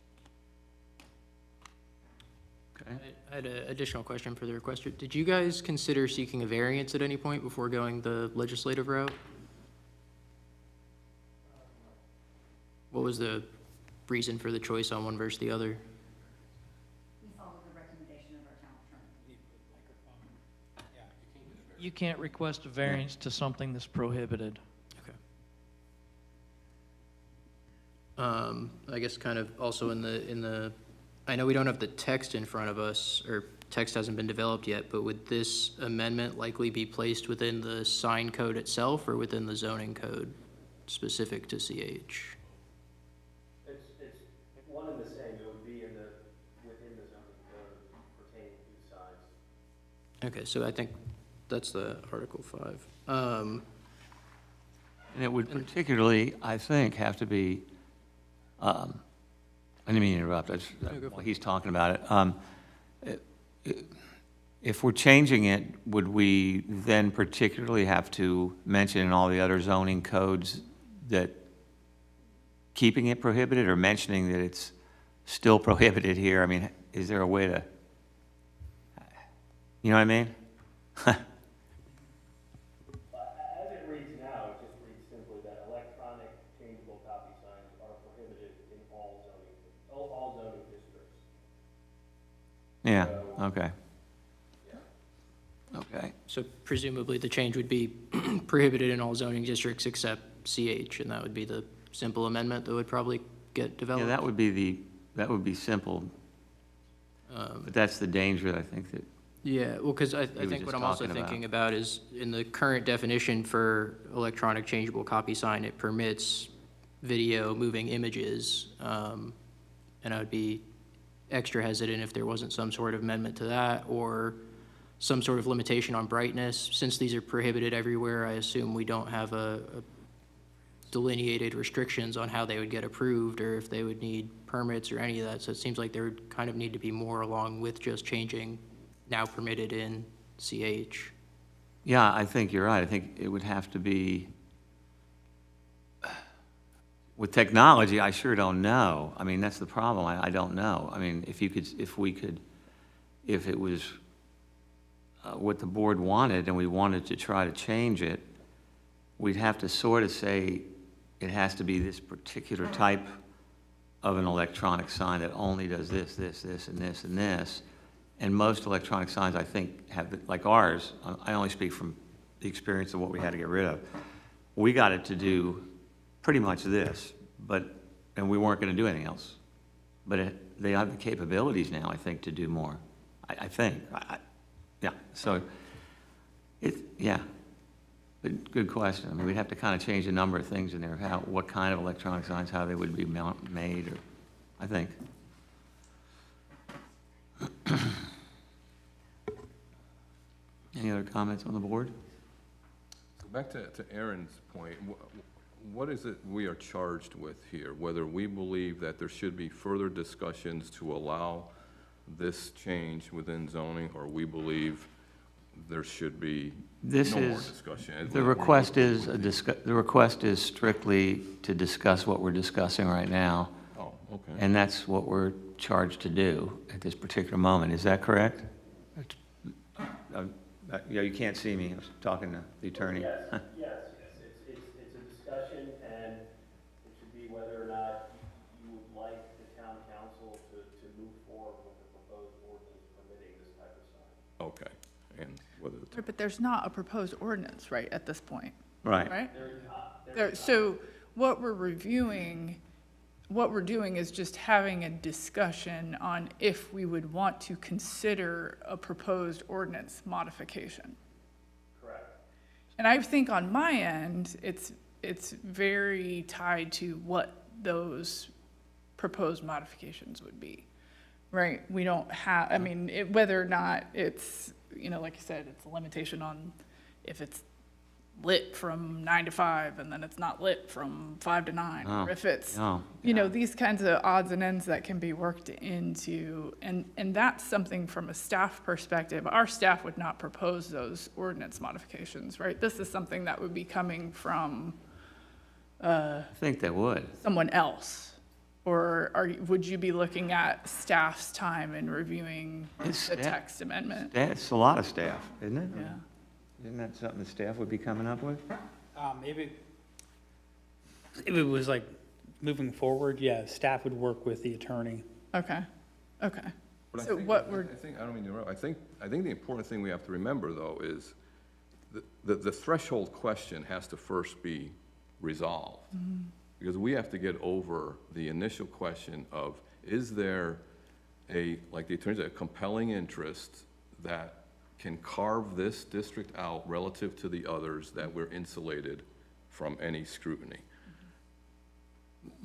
A: Okay.
C: I had an additional question for the requester. Did you guys consider seeking a variance at any point before going the legislative route? What was the reason for the choice on one versus the other?
F: We follow the recommendation of our town attorney.
L: You can't request a variance to something that's prohibited.
C: Okay. I guess kind of also in the, I know we don't have the text in front of us, or text hasn't been developed yet, but would this amendment likely be placed within the sign code itself or within the zoning code specific to CH?
J: It's one and the same. It would be within the zoning code pertaining to signs.
C: Okay, so I think that's the Article 5.
A: And it would particularly, I think, have to be, I didn't mean to interrupt, while he's talking about it. If we're changing it, would we then particularly have to mention in all the other zoning codes that keeping it prohibited, or mentioning that it's still prohibited here? I mean, is there a way to, you know what I mean?
J: As it reads now, it just reads simply that electronic changeable copy signs are prohibited in all zoning districts.
A: Yeah,
J: So,
A: okay.
J: yeah.
A: Okay.
C: So presumably the change would be prohibited in all zoning districts except CH, and that would be the simple amendment that would probably get developed?
A: Yeah, that would be simple. But that's the danger, I think, that,
C: Yeah, well, because I
A: were
C: think
A: just
C: what I'm also
A: talking about.
C: thinking about is, in the current definition for electronic changeable copy sign, it permits video, moving images, and I would be extra hesitant if there wasn't some sort of amendment to that, or some sort of limitation on brightness. Since these are prohibited everywhere, I assume we don't have a delineated restrictions on how they would get approved, or if they would need permits or any of that. So it seems like there would kind of need to be more along with just changing now permitted in CH.
A: Yeah, I think you're right. I think it would have to be, with technology, I sure don't know. I mean, that's the problem. I don't know. I mean, if it was what the board wanted and we wanted to try to change it, we'd have to sort of say it has to be this particular type of an electronic sign that only does this, this, this, and this, and this. And most electronic signs, I think, have, like ours, I only speak from the experience of what we had to get rid of. We got it to do pretty much this, and we weren't going to do anything else. But they have the capabilities now, I think, to do more. I think. Yeah, so, yeah. But good question. I mean, we'd have to kind of change a number of things in there, what kind of electronic signs, how they would be made, or, I think. Any other comments on the board?
D: So back to Aaron's point, what is it we are charged with here? Whether we believe that there should be further discussions to allow this change within zoning, or we believe there should be no more discussion?
A: The request is strictly to discuss what we're discussing right now.
D: Oh, okay.
A: And that's what we're charged to do at this particular moment. Is that correct? Yeah, you can't see me. I was talking to the attorney.
J: Yes. It's a discussion, and it should be whether or not you would like the town council to move forward with the proposed ordinance permitting this type of sign.
D: Okay, and whether the
H: Right, but there's not a proposed ordinance, right, at this point,
A: Right.
H: right?
J: There is not.
H: So what we're reviewing, what we're doing is just having a discussion on if we would want to consider a proposed ordinance modification.
J: Correct.
H: And I think on my end, it's very tied to what those proposed modifications would be, right? We don't have, I mean, whether or not it's, like you said, it's a limitation on if it's lit from 9 to 5 and then it's not lit from 5 to 9, or if it's, these kinds of odds and ends that can be worked into. And that's something from a staff perspective. Our staff would not propose those ordinance modifications, right? This is something that would be coming from
A: I think they would.
H: someone else. Or would you be looking at staff's time in reviewing the text amendment?
A: It's a lot of staff, isn't it?
H: Yeah.
A: Isn't that something the staff would be coming up with?
M: Maybe if it was like moving forward, yeah, staff would work with the attorney.
H: Okay.
D: But
H: So what we're,
D: I don't mean to interrupt. I think the important thing we have to remember, though, is the threshold question has to first be resolved. Because we have to get over the initial question of, is there like the attorney said, a compelling interest that can carve this district out relative to the others that we're insulated from any scrutiny?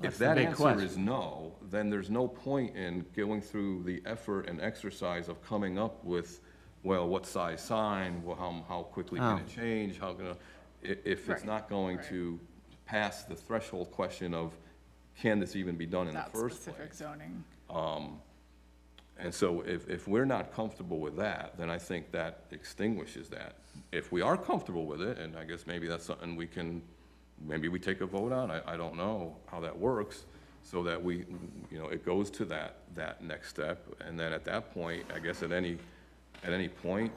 D: If that answer is no, then there's no point in going through the effort and exercise of coming up with, well, what size sign, well, how quickly can it change, if it's not going to pass the threshold question of, can this even be done in the
H: that
D: first
H: specific
D: place?
H: zoning.
D: And so if we're not comfortable with that, then I think that extinguishes that. If we are comfortable with it, and I guess maybe that's something maybe we take a vote on, I don't know how that works, so that it goes to that next step. And then at that point, I guess at any point,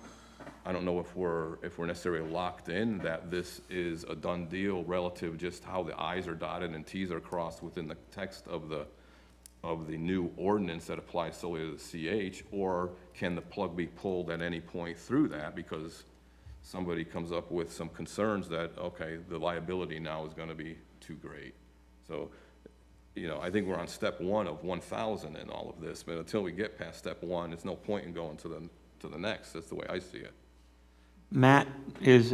D: I don't know if we're necessarily locked in that this is a done deal relative just how the I's are dotted and T's are crossed within the text of the new ordinance that applies solely to the CH, or can the plug be pulled at any point through that because somebody comes up with some concerns that, okay, the liability now is gonna be too great. So, I think we're on step 1 of 1,000 in all of this, but until we get past step 1, there's no point in going to the next. That's the way I see it.
A: Matt, is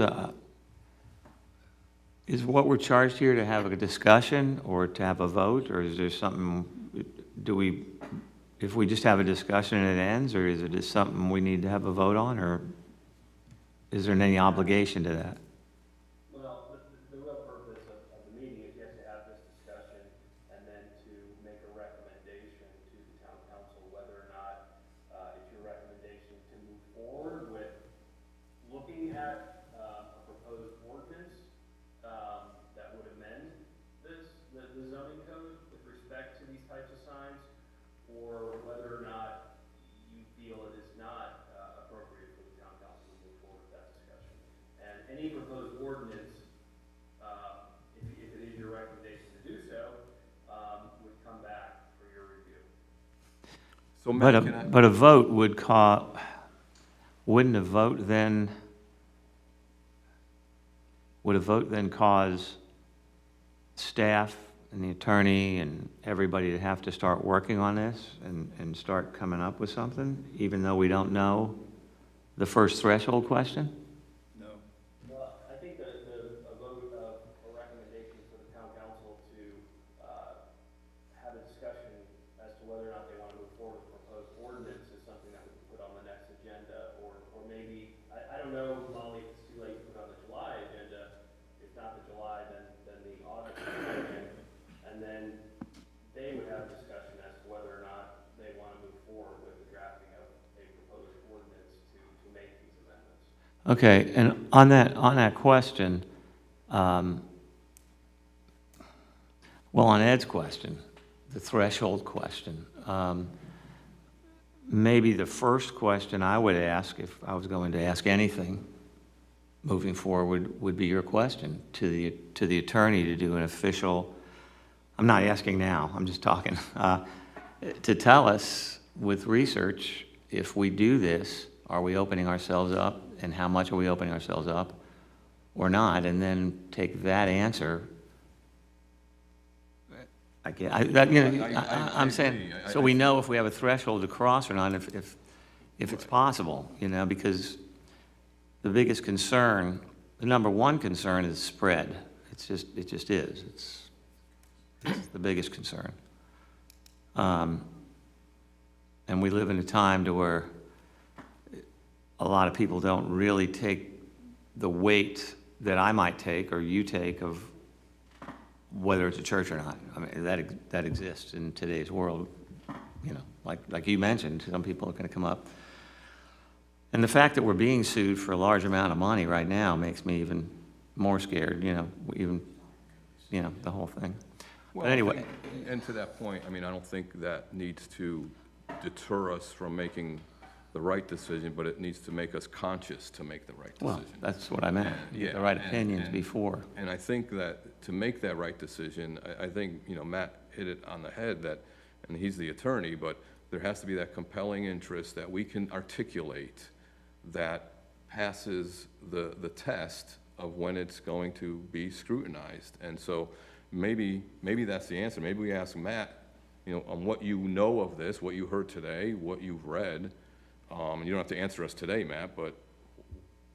A: what we're charged here to have a discussion or to have a vote, or is there something, if we just have a discussion and it ends, or is it just something we need to have a vote on, or is there any obligation to that?
J: Well, the real purpose of the meeting is, yes,
D: So
A: But
D: Matt, can I?
A: but a vote would wouldn't a vote then, would a vote then cause staff and the attorney and everybody to have to start working on this and start coming up with something, even though we don't know the first threshold question?
J: Well, I think a vote of a recommendation for the town council to have a discussion as to whether or not they want to move forward with proposed ordinance is something that we can put on the next agenda, or maybe, I don't know, Molly, if it's too late to put on the July agenda. If not the July, then the August agenda. And then they would have a discussion as to whether or not they want to move forward with the drafting of a proposed ordinance to make these amendments.
A: Okay, and on that question, well, on Ed's question, the threshold question, maybe the first question I would ask, if I was going to ask anything moving forward, would be your question to the attorney to do an official, I'm not asking now, I'm just talking, to tell us with research, if we do this, are we opening ourselves up, and how much are we opening ourselves up, or not, and then take that answer. I'm saying, so we know if we have a threshold to cross or not, if it's possible, because the biggest concern, the number one concern is spread. It just is. It's the biggest concern. And we live in a time to where a lot of people don't really take the weight that I might take or you take of whether it's a church or not. I mean, that exists in today's world. Like you mentioned, some people are going to come up. And the fact that we're being sued for a large amount of money right now makes me even more scared, the whole thing.
D: Well,
A: But anyway.
D: And to that point, I mean, I don't think that needs to deter us from making the right decision, but it needs to make us conscious to make the right decision.
A: Well, that's what I meant. Get the right opinions before.
D: And I think that to make that right decision, I think, Matt hit it on the head that, and he's the attorney, but there has to be that compelling interest that we can articulate that passes the test of when it's going to be scrutinized. And so maybe that's the answer. Maybe we ask Matt, on what you know of this, what you heard today, what you've read. And you don't have to answer us today, Matt, but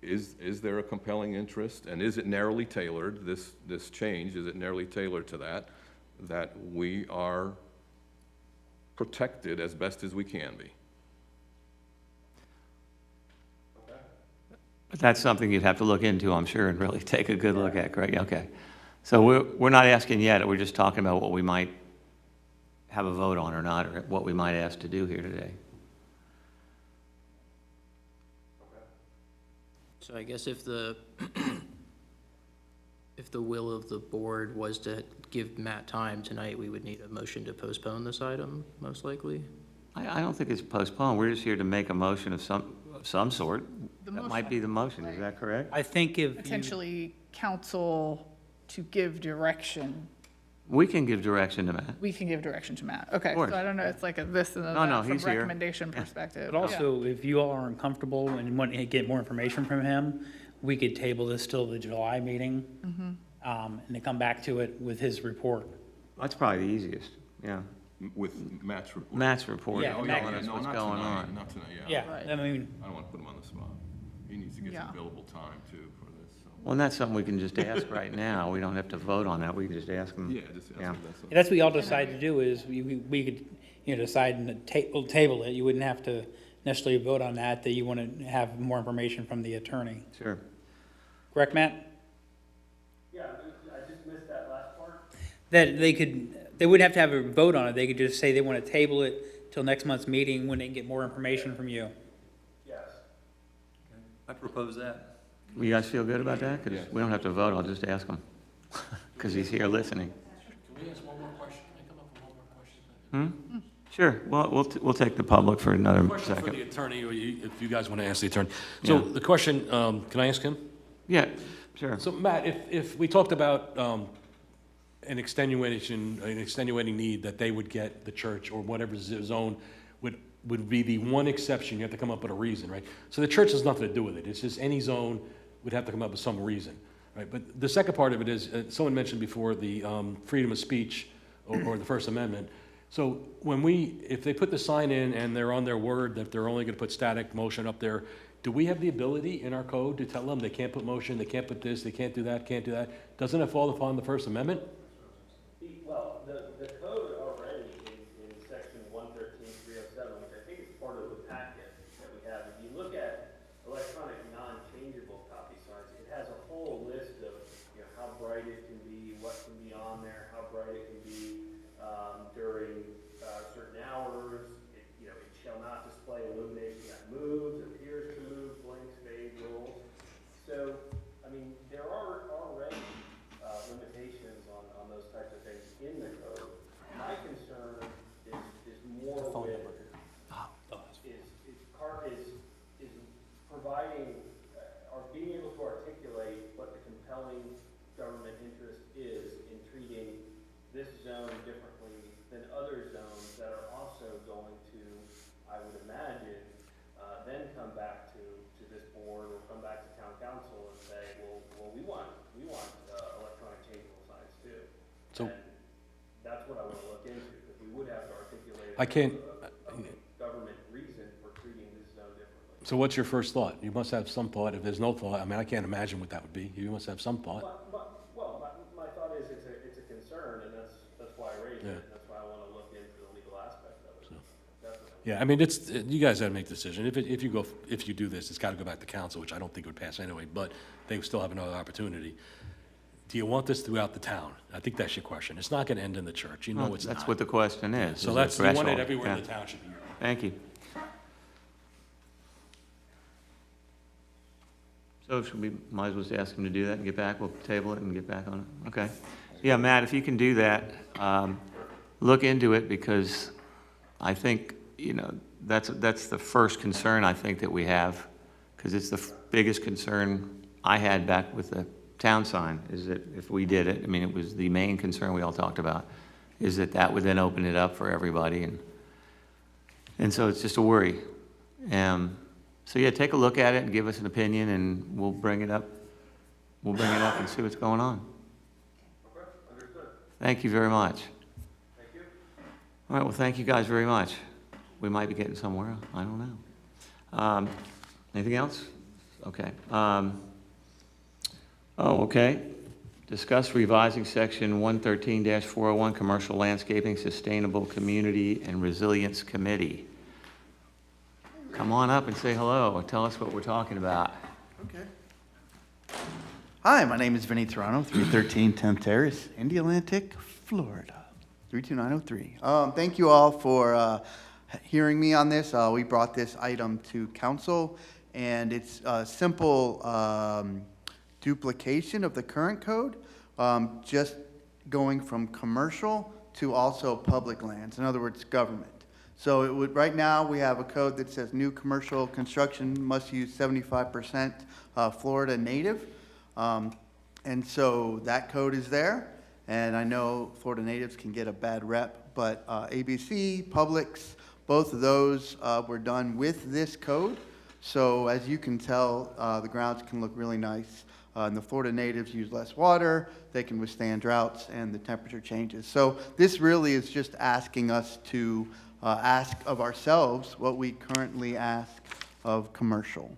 D: is there a compelling interest? And is it narrowly tailored, this change, is it narrowly tailored to that we are protected as best as we can be?
A: But that's something you'd have to look into, I'm sure, and really take a good look at, Greg. Okay. So we're not asking yet, we're just talking about what we might have a vote on or not, or what we might ask to do here today.
C: So I guess if the will of the board was to give Matt time tonight, we would need a motion to postpone this item, most likely?
A: I don't think it's postponed. We're just here to make a motion of some sort. That might be the motion. Is that correct?
M: I think if you,
H: Potentially council to give direction.
A: We can give direction to Matt.
H: We can give direction to Matt. Okay,
A: course.
H: so I don't know, it's like a this and a
A: No,
H: that from
A: he's here.
H: recommendation perspective.
M: but also, if you all are uncomfortable and want to get more information from him, we could table this till the July meeting, and then come back to it with his report.
A: That's probably the easiest, yeah.
D: With Matt's report?
A: Matt's report,
M: Yeah,
A: telling us what's
D: not
A: going
D: tonight,
A: on.
D: Not tonight,
M: Yeah,
H: Right.
M: I mean,
D: I don't want to put him on the spot. He needs to get some
H: Yeah.
D: billable time too for this, so.
A: Well, and that's something we can just ask right now. We don't have to vote on that. We can just ask him.
D: Yeah, just ask him, that's all.
M: that's what y'all decide to do is, we could, decide and table it. You wouldn't have to necessarily vote on that you want to have more information from the attorney.
A: Sure.
M: Correct, Matt?
J: Yeah, I just missed that last part.
M: That they wouldn't have to have a vote on it. They could just say they want to table it till next month's meeting when they can get more information from you.
J: Yes.
K: I propose that.
A: You guys feel good about that? Because we don't have to vote. I'll just ask him. Because he's here listening.
I: Can we ask one more question? Can I come up with one more question?
A: Sure. Well, we'll take the public for another
I: Question for
A: second.
I: the attorney, or if you guys want to ask the attorney. So
A: Yeah.
I: the question, can I ask him?
A: Yeah, sure.
I: So Matt, if we talked about an extenuating need that they would get, the church or whatever zone would would be the one exception. You have to come up with a reason, right? So the church has nothing to do with it. It's just any zone would have to come up with some reason, right? But the second part of it is, someone mentioned before, the freedom of speech or the First Amendment. So if they put the sign in and they're on their word that they're only gonna put static motion up there, do we have the ability in our code to tell them they can't put motion, they can't put this, they can't do that, can't do that? Doesn't it fall upon the First Amendment?
J: Well, the code already in section 113.307, which I think is part of the packet that we have, if you look at electronic non-changeable copy signs, it has a whole list of, how bright it can be, what can be on there, how bright it can be during certain hours. It shall not display illumination that moves, appears to move, blinks, fades, rolls. So, I mean, there are already limitations on those types of things in the code. My concern is more with, is providing, or being able to articulate what the compelling government interest is in treating this zone differently than other zones that are also going to, I would imagine, then come back to this board or come back to town council and say, well, we want electronic changeable signs too.
I: So-
J: And that's what I want to look into, because we would have to articulate
I: I can't-
J: a government reason for treating this zone differently.
I: So what's your first thought? You must have some thought. If there's no thought, I mean, I can't imagine what that would be. You must have some thought.
J: My thought is it's a concern, and that's why I raised
I: Yeah.
J: it, and that's why I want to look into the legal aspect of it. Definitely.
I: Yeah, I mean, you guys gotta make a decision. If you do this, it's gotta go back to council, which I don't think would pass anyway, but they still have another opportunity. Do you want this throughout the town? I think that's your question. It's not gonna end in the church. You know
A: Well,
I: it's not.
A: that's what the question is.
I: So
A: is
I: that's,
A: the
I: you want it
A: threshold.
I: everywhere in
A: Yeah.
I: the township.
A: Thank you. So should we, might as well just ask him to do that and get back, we'll table it and get back on it, okay? Yeah, Matt, if you can do that, look into it, because I think, that's the first concern I think that we have, because it's the biggest concern I had back with the town sign, is that if we did it, I mean, it was the main concern we all talked about, is that would then open it up for everybody, and so it's just a worry. So yeah, take a look at it and give us an opinion, and we'll bring it up. We'll bring it up and see what's going on.
J: Okay, understood.
A: Thank you very much.
J: Thank you.
A: All right, well, thank you guys very much. We might be getting somewhere, I don't know. Anything else? Okay. Okay. Discuss revising section 113-401, Commercial Landscaping, Sustainable Community, and Resilience Committee. Come on up and say hello, and tell us what we're talking about.
N: Okay. Hi, my name is Vinny Toronto, 313 10th Terrace, Indialantic, Florida, 32903. Thank you all for hearing me on this. We brought this item to council, and it's a simple duplication of the current code, just going from commercial to also public lands, in other words, government. So it would, right now, we have a code that says new commercial construction must use 75% Florida native. And so that code is there. And I know Florida natives can get a bad rep, but ABC, Publix, both of those were done with this code. So as you can tell, the grounds can look really nice. And the Florida natives use less water, they can withstand droughts, and the temperature changes. So this really is just asking us to ask of ourselves what we currently ask of commercial.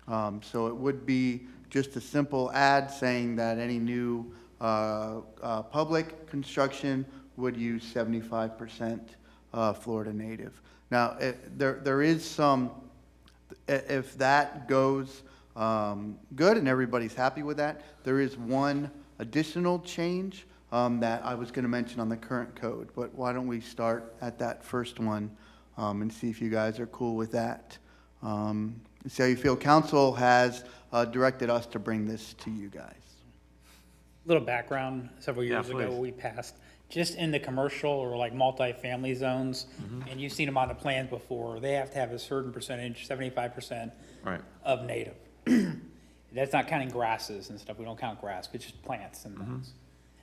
N: So it would be just a simple ad saying that any new public construction would use 75% Florida native. Now, there is some, if that goes good and everybody's happy with that, there is one additional change that I was going to mention on the current code, but why don't we start at that first one and see if you guys are cool with that. See how you feel. Council has directed us to bring this to you guys.
M: Little background, several years
A: Yeah,
M: ago,
A: please.
M: we passed, just in the commercial or like multifamily zones, and you've seen them on the plans before, they have to have a certain percentage, 75%
A: Right.
M: of native. That's not counting grasses and stuff, we don't count grass, but just plants and things.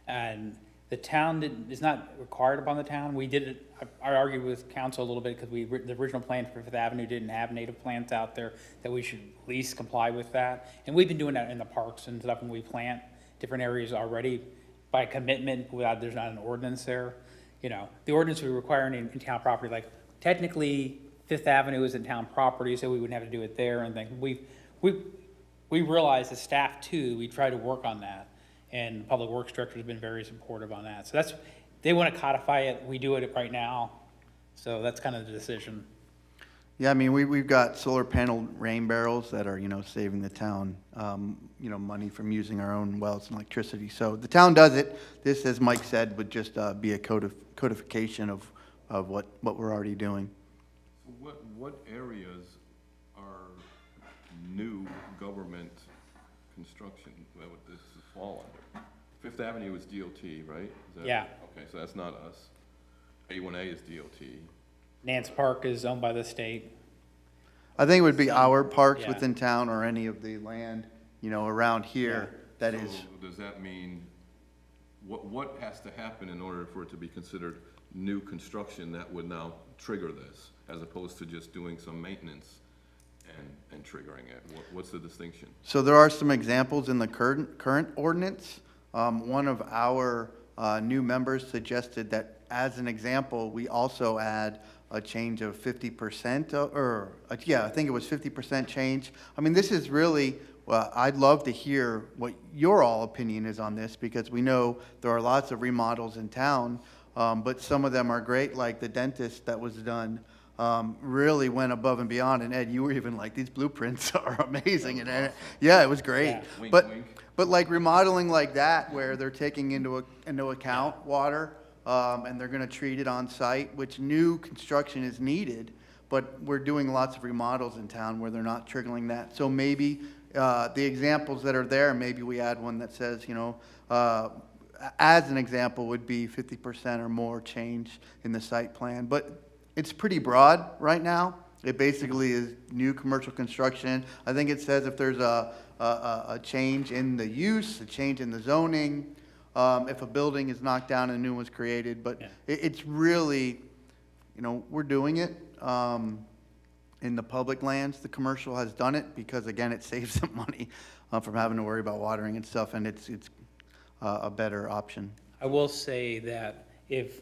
M: And The town is not required upon the town. We did it, I argued with council a little bit because the original plan for Fifth Avenue didn't have native plants out there, that we should at least comply with that. And we've been doing that in the parks and stuff when we plant different areas already by commitment, without, there's not an ordinance there. You know, the ordinance we require in town property, like technically Fifth Avenue is in town property, so we wouldn't have to do it there and things. We realize as staff too, we try to work on that. And Public Works Director has been very supportive on that. So that's, they want to codify it, we do it right now. So that's kind of the decision.
N: Yeah, I mean, we've got solar panel rain barrels that are, saving the town, money from using our own wells and electricity. So the town does it. This, as Mike said, would just be a codification of what we're already doing.
D: So what areas are new government construction that would this fall under? Fifth Avenue is DOT, right? Is that,
M: Yeah.
D: Okay, so that's not us. A1A is DOT.
M: Nance Park is owned by the state.
N: I think it would be our parks
M: Yeah.
N: within town or any of the land, around here that is.
D: So does that mean, what has to happen in order for it to be considered new construction that would now trigger this, as opposed to just doing some maintenance and triggering it? What's the distinction?
N: So there are some examples in the current ordinance. One of our new members suggested that, as an example, we also add a change of 50%, I think it was 50% change. I mean, this is really, well, I'd love to hear what your all opinion is on this, because we know there are lots of remodels in town, but some of them are great, like the dentist that was done. Really went above and beyond, and Ed, you were even like, these blueprints are amazing, and yeah, it was great.
M: Yeah.
D: Wink,
N: But
D: wink.
N: but like remodeling like that, where they're taking into account water, and they're going to treat it on site, which new construction is needed, but we're doing lots of remodels in town where they're not triggering that. So maybe the examples that are there, maybe we add one that says, as an example would be 50% or more change in the site plan. But it's pretty broad right now. It basically is new commercial construction. I think it says if there's a change in the use, a change in the zoning, if a building is knocked down and a new one's created. But
M: Yeah.
N: it's really, we're doing it in the public lands. The commercial has done it because, again, it saves them money from having to worry about watering and stuff, and it's a better option.
M: I will say that if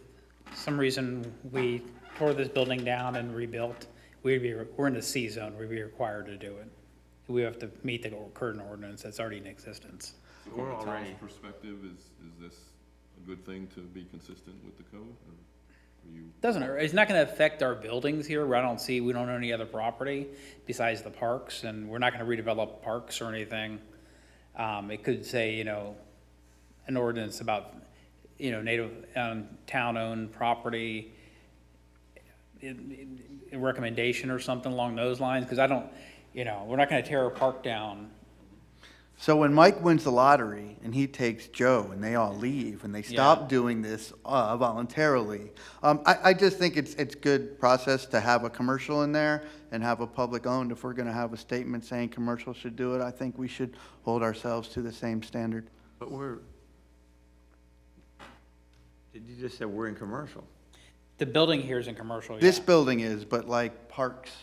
M: some reason we tore this building down and rebuilt, we're in the C zone, we'd be required to do it. We have to meet the current ordinance that's already in existence.
D: So from a town's perspective, is this a good thing to be consistent with the code? Or are you?
M: It's not gonna affect our buildings here. We don't own any other property besides the parks, and we're not gonna redevelop parks or anything. It could say, an ordinance about, native, town-owned property, a recommendation or something along those lines, because we're not gonna tear a park down.
N: So when Mike wins the lottery and he takes Joe and they all leave and they stop doing this voluntarily, I just think it's good process to have a commercial in there and have a public owned. If we're going to have a statement saying commercial should do it, I think we should hold ourselves to the same standard.
A: But did you just say we're in commercial?
M: The building here is in commercial,
N: This
M: yeah.
N: building is, but like parks,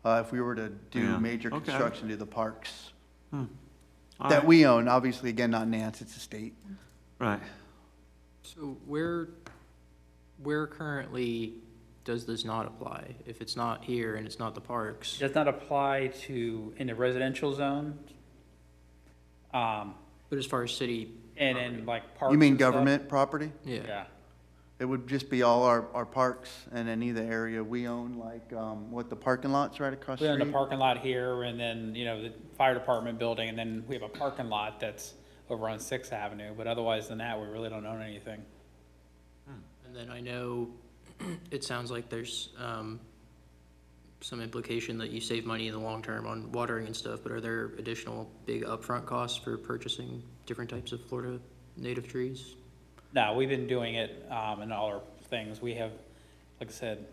N: if we were to do
A: Yeah.
N: major
A: Okay.
N: construction to the parks
A: All
N: that
A: right.
N: we own, obviously, again, not Nance, it's a state.
A: Right.
C: So where currently does this not apply? If it's not here and it's not the parks?
M: Does not apply in the residential zone.
C: But as far as city,
M: And in like parks.
N: You mean
M: and stuff.
N: government property?
C: yeah.
M: Yeah.
N: It would just be all our parks and any of the area we own, like, the parking lots right across
M: We
N: the
M: own the
N: street?
M: parking lot here, and then, the fire department building, and then we have a parking lot that's over on Sixth Avenue, but otherwise than that, we really don't own anything.
C: And then I know it sounds like there's some implication that you save money in the long term on watering and stuff, but are there additional big upfront costs for purchasing different types of Florida native trees?
M: No, we've been doing it, in all our things. We have, like I said,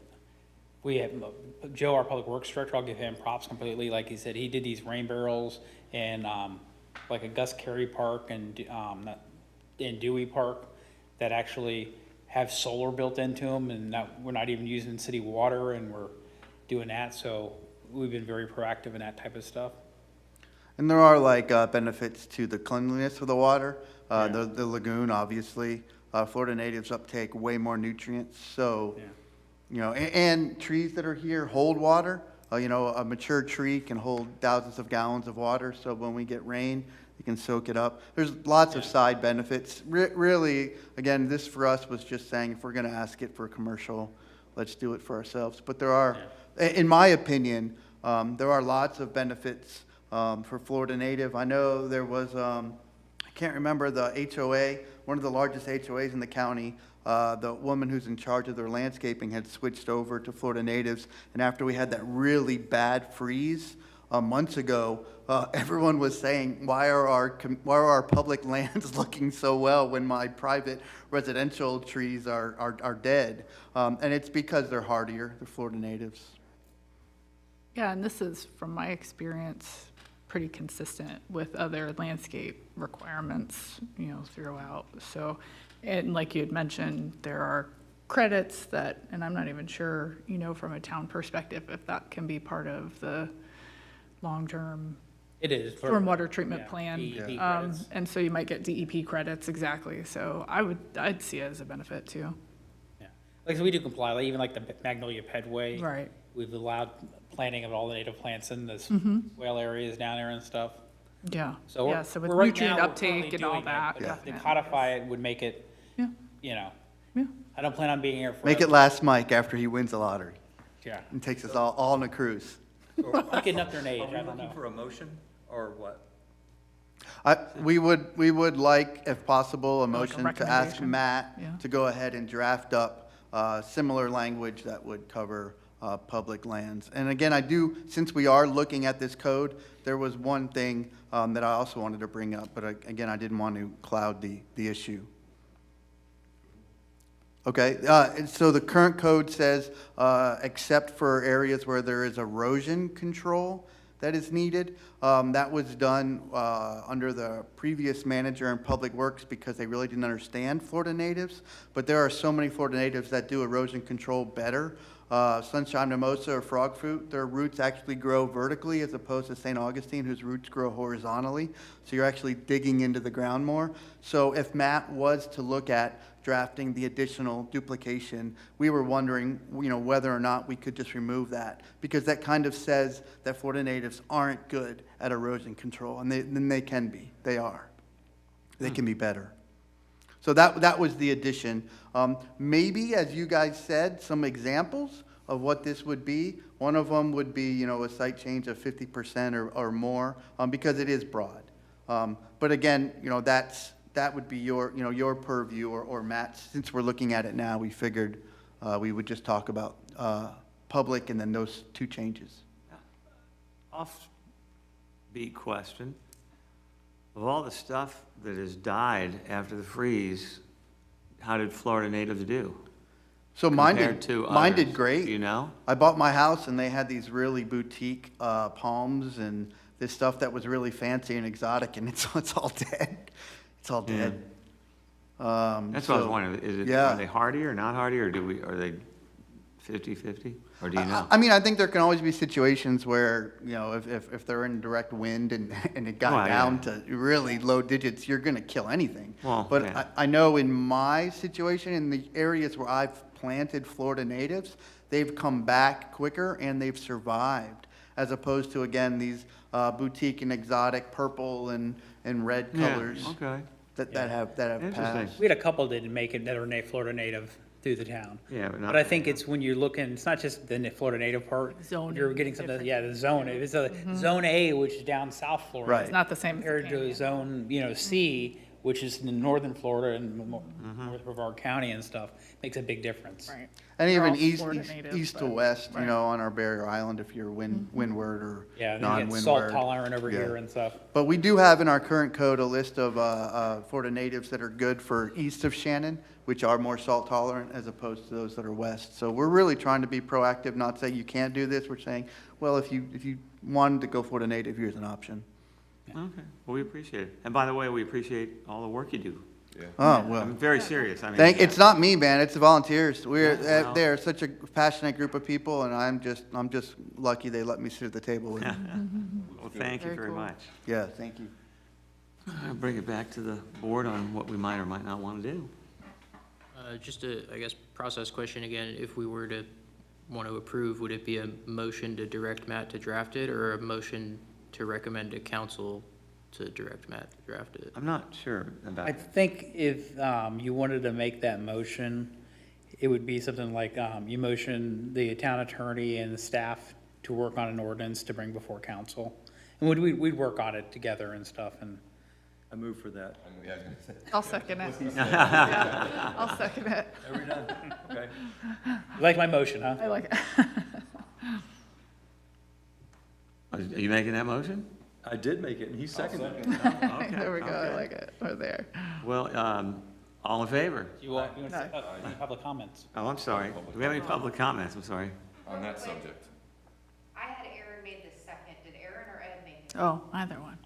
M: we have Joe, our public works director, I'll give him props completely. Like he said, he did these rain barrels and, like a Gus Carey Park and Dewey Park. that actually have solar built into them, and we're not even using city water, and we're doing that, so we've been very proactive in that type of stuff.
N: And there are like benefits to the cleanliness of the water, the lagoon, obviously. Florida natives uptake way more nutrients, so, you know, and trees that are here hold water. You know, a mature tree can hold thousands of gallons of water, so when we get rain, you can soak it up. There's lots of side benefits. Really, again, this for us was just saying if we're going to ask it for a commercial, let's do it for ourselves. But there are, in my opinion, there are lots of benefits for Florida native. I know there was, I can't remember the HOA, one of the largest HOAs in the county. The woman who's in charge of their landscaping had switched over to Florida natives, and after we had that really bad freeze months ago, everyone was saying, why are our public lands looking so well when my private residential trees are dead? And it's because they're hardier, they're Florida natives.
H: Yeah, and this is, from my experience, pretty consistent with other landscape requirements, you know, throughout. So, and like you had mentioned, there are credits that, and I'm not even sure, you know, from a town perspective, if that can be part of the long-term
M: It is.
H: stormwater treatment plan.
M: DEP credits.
H: And so you might get DEP credits, exactly. So I'd see it as a benefit too.
M: Yeah. Like, so we do comply, like, even like the Magnolia Pedway.
H: Right.
M: We've allowed planting of all the native plants in this whale areas down there and stuff.
H: Yeah.
M: So
H: Yeah, so with
M: we're right
H: nutrient
M: now, we're
H: uptake
M: currently
H: and all
M: doing
H: that,
M: it, but to
H: definitely.
M: codify it would make it,
H: Yeah.
M: you know,
H: Yeah.
M: I don't plan on being here forever.
N: Make it last Mike after he wins the lottery
M: Yeah.
N: and takes us all on a cruise.
M: I'm getting up there in age,
K: Are we
M: I don't
K: looking
M: know.
K: for a motion, or what?
N: We would like, if possible, a
H: Like a
N: motion to ask
H: recommendation?
N: Matt
H: Yeah.
N: to go ahead and draft up similar language that would cover public lands. And again, since we are looking at this code, there was one thing that I also wanted to bring up, but again, I didn't want to cloud the issue. Okay, so the current code says, except for areas where there is erosion control that is needed. That was done under the previous manager in Public Works because they really didn't understand Florida natives. But there are so many Florida natives that do erosion control better. Sunshine mimosa or frog fruit, their roots actually grow vertically as opposed to St. Augustine, whose roots grow horizontally. So you're actually digging into the ground more. So if Matt was to look at drafting the additional duplication, we were wondering, you know, whether or not we could just remove that, because that kind of says that Florida natives aren't good at erosion control, and they can be. They are. They can be better. So that was the addition. Maybe, as you guys said, some examples of what this would be. One of them would be, you know, a site change of 50% or more, because it is broad. But again, you know, that would be your purview or Matt's. Since we're looking at it now, we figured we would just talk about public and then those two changes.
A: Offbeat question. Of all the stuff that has died after the freeze, how did Florida natives do?
N: So mine
A: compared to
N: did
A: others?
N: great.
A: Do you know?
N: I bought my house and they had these really boutique palms and this stuff that was really fancy and exotic, and it's all dead. It's all dead.
A: That's what I was wondering.
N: yeah.
A: Are they hardy or not hardy, or are they 50-50? Or do you know?
N: I mean, I think there can always be situations where, you know, if they're in direct wind and it got
A: Well,
N: down
A: yeah.
N: to really low digits, you're going to kill anything.
A: Well,
N: but
A: yeah.
N: I know in my situation, in the areas where I've planted Florida natives, they've come back quicker and they've survived, as opposed to, again, these boutique and exotic purple and red colors.
A: Yeah, okay.
N: that have
A: Interesting.
N: passed.
M: We had a couple that didn't make it that are Florida native through the town.
A: Yeah, but not.
M: But I think it's when you're looking, it's not just the Florida native part.
H: Zoning
M: You're getting something, yeah, the zone. If it's a zone A, which is down South Florida.
N: Right.
H: It's not the same as the
M: Compared to
H: Panhandle.
M: zone, you know, C, which is in northern Florida and north of Brevard County and stuff, makes a big difference.
H: Right.
N: And
H: They're
N: even
H: all
N: east
H: Florida native,
N: to
H: but-
N: west, you
H: right.
N: know, on our barrier island, if you're windward or
M: Yeah, and then you get
N: non-windward.
M: salt tolerant over
N: Yeah.
M: here and stuff.
N: But we do have in our current code a list of Florida natives that are good for east of Shannon, which are more salt tolerant as opposed to those that are west. So we're really trying to be proactive, not saying you can't do this. We're saying, well, if you wanted to go Florida native, here's an option.
A: Okay, well, we appreciate it. And by the way, we appreciate all the work you do.
D: Yeah.
N: Oh, well.
A: I'm very serious. I mean.
N: It's not me, man, it's the volunteers.
A: well-
N: They're such a passionate group of people, and I'm just lucky they let me sit at the table with them.
A: Well, thank you
H: Very
A: very
H: cool.
A: much.
N: Yeah, thank you.
A: I'll bring it back to the board on what we might or might not want to do.
C: Just a, I guess, process question again. If we were to want to approve, would it be a motion to direct Matt to draft it, or a motion to recommend to council to direct Matt to draft it?
A: I'm not sure about.
M: I think if you wanted to make that motion, it would be something like, you motion the town attorney and the staff to work on an ordinance to bring before council. And we'd work on it together and stuff, and
K: I move for that.
H: I'll second it. Yeah, I'll second it.
K: Are we done? Okay.
M: you like my motion, huh?
H: I like it.
A: Are you making that motion?
K: I did make it, and he seconded it.
A: Okay,
H: There we go, I
A: okay.
H: like it, we're there.
A: Well, all in favor?
M: You want to
H: No.
M: say any public comments?
A: Oh, I'm sorry. Do we have any public comments? I'm sorry.
D: On that subject.
B: I had Aaron made the second. Did Aaron or Ed make it?
H: Oh, either one.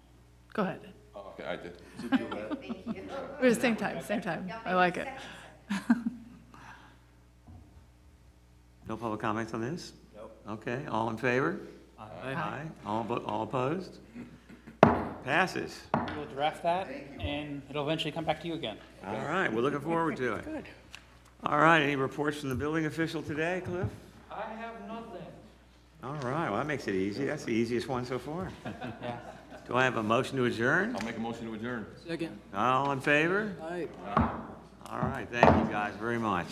H: Go ahead.
D: Oh, okay, I did.
B: Thank you.
H: We're the same time. I like it.
A: No public comments on this? Nope. Okay, all in favor? Aye. All opposed? Passes.
M: We'll draft that, and it'll eventually come back to you again.
A: All right, we're looking forward to it. Good. All right, any reports from the building official today, Cliff?
L: I have nothing.
A: All right, well, that makes it easy. That's the easiest one so far.
M: Yeah.
A: Do I have a motion to adjourn?
D: I'll make a motion to adjourn.
C: Second.
A: All in favor?
C: Aye.
A: All right, thank you guys very much.